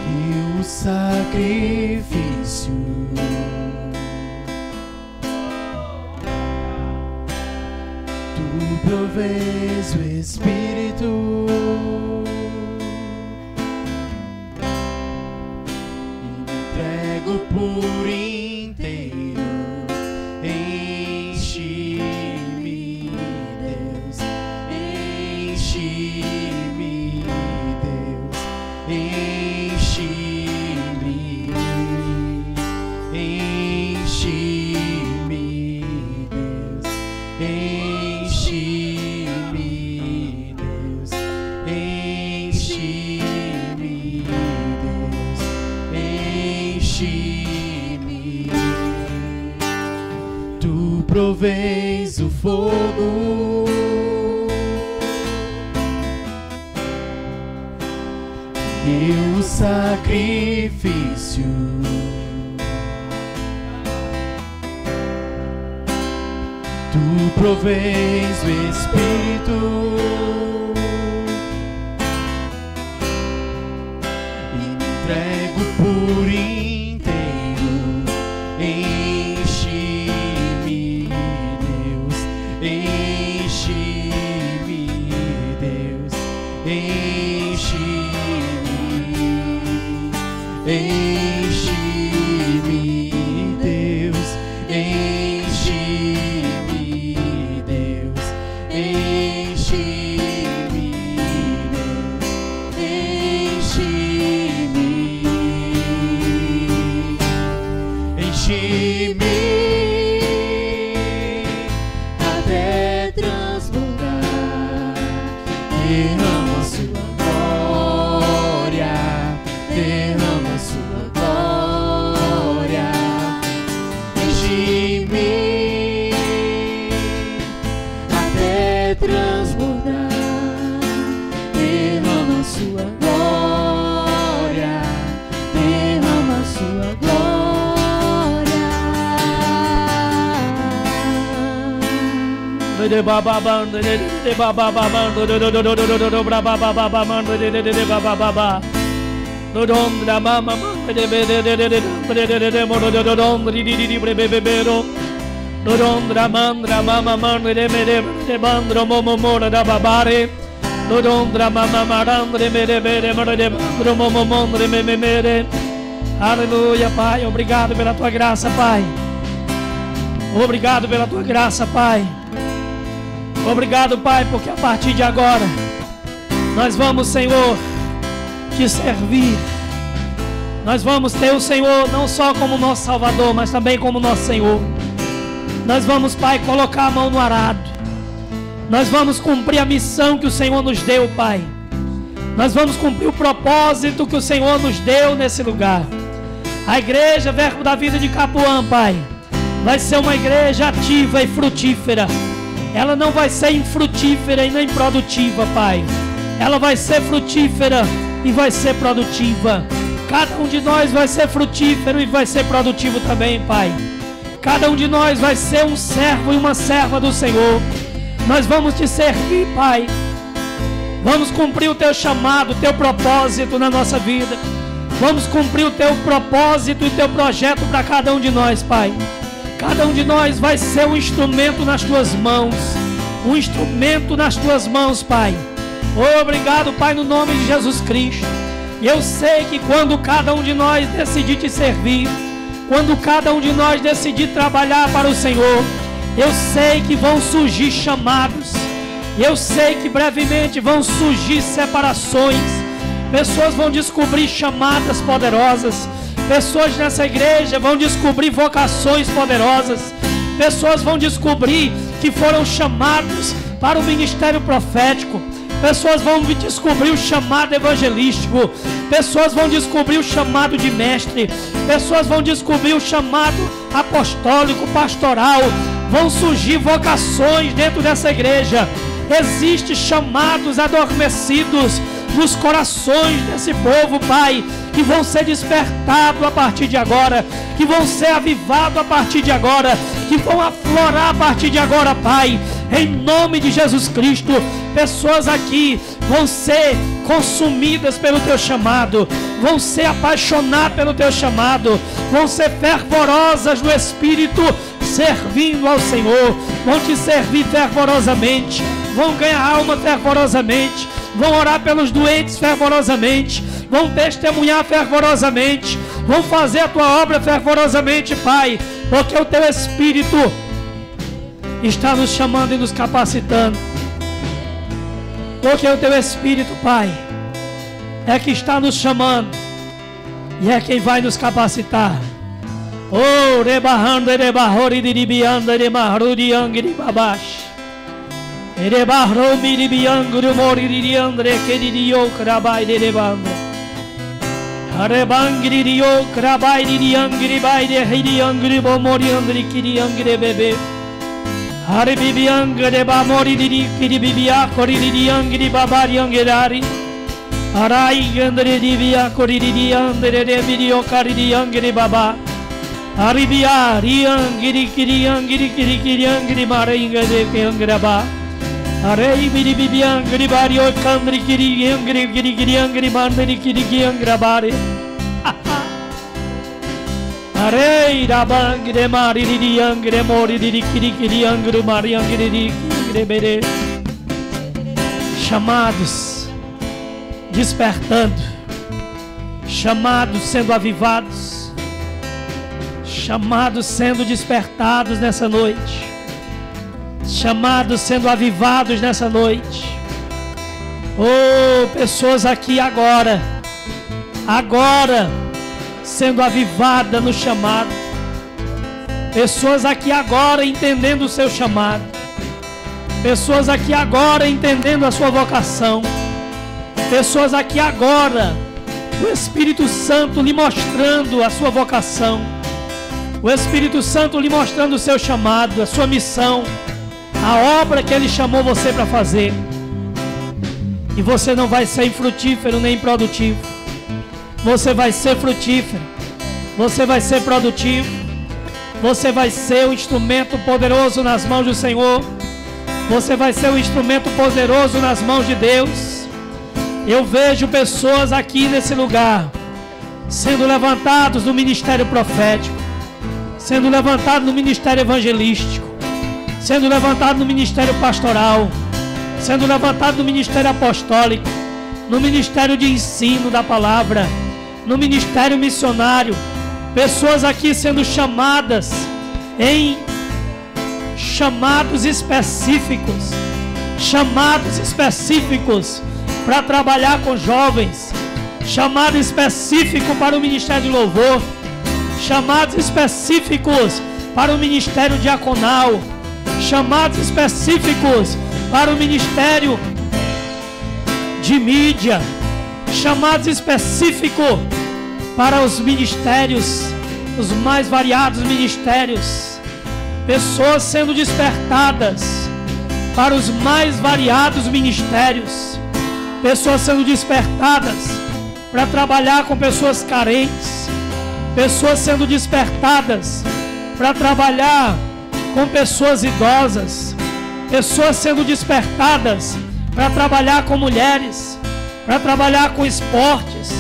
e o sacrifício. Tu provês o Espírito e me entrego por inteiro. Provês o fogo e o sacrifício. Tu provês o Espírito e me entrego por inteiro. Enche-me, Deus, enche-me, Deus, enche-me, enche-me, Deus, enche-me, Deus, enche-me, Deus, enche-me, enche-me até transbordar. Derrama a sua glória, derrama a sua glória. Enche-me até transbordar. Aleluia, Pai. Obrigado pela tua graça, Pai. Obrigado pela tua graça, Pai. Obrigado, Pai, porque a partir de agora nós vamos, Senhor, te servir. Nós vamos ter o Senhor não só como nosso Salvador, mas também como nosso Senhor. Nós vamos, Pai, colocar a mão no arado. Nós vamos cumprir a missão que o Senhor nos deu, Pai. Nós vamos cumprir o propósito que o Senhor nos deu nesse lugar. A igreja Verbo da Vida de Capuã, Pai, vai ser uma igreja ativa e frutífera. Ela não vai ser infrutífera e nem produtiva, Pai. Ela vai ser frutífera e vai ser produtiva. Cada um de nós vai ser frutífero e vai ser produtivo também, Pai. Cada um de nós vai ser um servo e uma serva do Senhor. Nós vamos te servir, Pai. Vamos cumprir o teu chamado, o teu propósito na nossa vida. Vamos cumprir o teu propósito e o teu projeto para cada um de nós, Pai. Cada um de nós vai ser um instrumento nas tuas mãos. Um instrumento nas tuas mãos, Pai. Obrigado, Pai, no nome de Jesus Cristo. Eu sei que quando cada um de nós decidir te servir, quando cada um de nós decidir trabalhar para o Senhor, eu sei que vão surgir chamados. Eu sei que brevemente vão surgir separações. Pessoas vão descobrir chamadas poderosas. Pessoas nessa igreja vão descobrir vocações poderosas. Pessoas vão descobrir que foram chamados para o ministério profético. Pessoas vão descobrir o chamado evangelístico. Pessoas vão descobrir o chamado de mestre. Pessoas vão descobrir o chamado apostólico, pastoral. Vão surgir vocações dentro dessa igreja. Existem chamados adormecidos nos corações desse povo, Pai, que vão ser despertados a partir de agora, que vão ser avivados a partir de agora, que vão aflorar a partir de agora, Pai, em nome de Jesus Cristo. Pessoas aqui vão ser consumidas pelo teu chamado, vão ser apaixonadas pelo teu chamado, vão ser fervorosas no Espírito, servindo ao Senhor, vão te servir fervorosamente, vão ganhar alma fervorosamente, vão orar pelos doentes fervorosamente, vão testemunhar fervorosamente, vão fazer a tua obra fervorosamente, Pai, porque o teu Espírito está nos chamando e nos capacitando. Porque o teu Espírito, Pai, é que está nos chamando e é quem vai nos capacitar. Oh, rebarrando, rebarrori, diribiando, remarruriang, ribabash. Rebarro, miribiang, moririandre, queridio, crabai, rebando. Rebangridio, crabai, riang, ribai, riang, ribomoriandri, kiriang, bebê. Haribibiang, rebamori, kiribibia, coririang, ribabariang, rari. Arai, andre, ribia, coririandre, rebidio, caririang, ribaba. Aribia, riang, kiriang, kiriang, rimaringa, de Arei biribiang gribario kandri kiriang kiriang grimandri kiriang grabare. Arei rabang gremari riang gremori kiriang gremariang grebere. Chamados, despertando, chamados sendo avivados, chamados sendo despertados nessa noite. Chamados sendo avivados nessa noite. Oh, pessoas aqui agora sendo avivadas no chamado. Pessoas aqui agora entendendo o seu chamado. Pessoas aqui agora entendendo a sua vocação. Pessoas aqui agora, o Espírito Santo lhe mostrando a sua vocação. O Espírito Santo lhe mostrando o seu chamado, a sua missão, a obra que Ele chamou você para fazer. E você não vai ser infrutífero nem improdutivo. Você vai ser frutífero. Você vai ser produtivo. Você vai ser um instrumento poderoso nas mãos do Senhor. Você vai ser um instrumento poderoso nas mãos de Deus. Eu vejo pessoas aqui nesse lugar sendo levantados no ministério profético, sendo levantados no ministério evangelístico, sendo levantados no ministério pastoral, sendo levantados no ministério apostólico, no ministério de ensino da palavra, no ministério missionário. Pessoas aqui sendo chamadas em chamados específicos para trabalhar com jovens, chamado específico para o ministério de louvor, chamados específicos para o ministério diaconal, chamados específicos para o ministério de mídia, chamados específicos para os ministérios, os mais variados ministérios. Pessoas sendo despertadas para os mais variados ministérios. Pessoas sendo despertadas para trabalhar com pessoas carentes. Pessoas sendo despertadas para trabalhar com pessoas idosas. Pessoas sendo despertadas para trabalhar com mulheres, para trabalhar com esportes,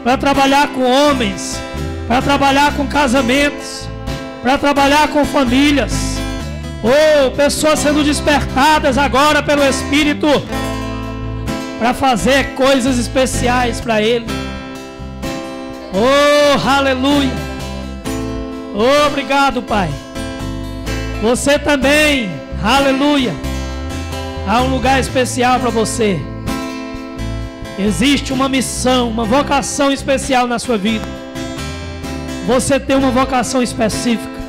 para trabalhar com homens, para trabalhar com casamentos, para trabalhar com famílias. Oh, pessoas sendo despertadas agora pelo Espírito para fazer coisas especiais para Ele. Oh, aleluia. Oh, obrigado, Pai. Você também, aleluia. Há um lugar especial para você. Existe uma missão, uma vocação especial na sua vida. Você tem uma vocação específica.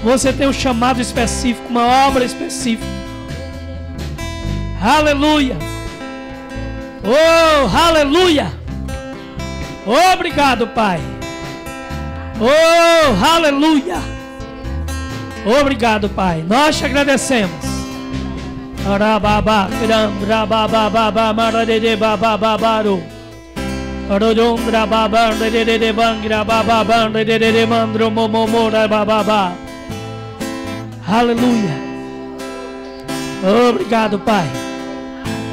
Você tem um chamado específico, uma obra específica. Aleluia. Oh, aleluia. Obrigado, Pai. Oh, aleluia. Obrigado, Pai. Nós te agradecemos. Aleluia. Obrigado, Pai.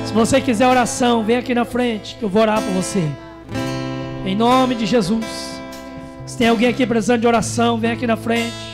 Se você quiser oração, vem aqui na frente que eu vou orar por você. Em nome de Jesus. Se tem alguém aqui precisando de oração, vem aqui na frente.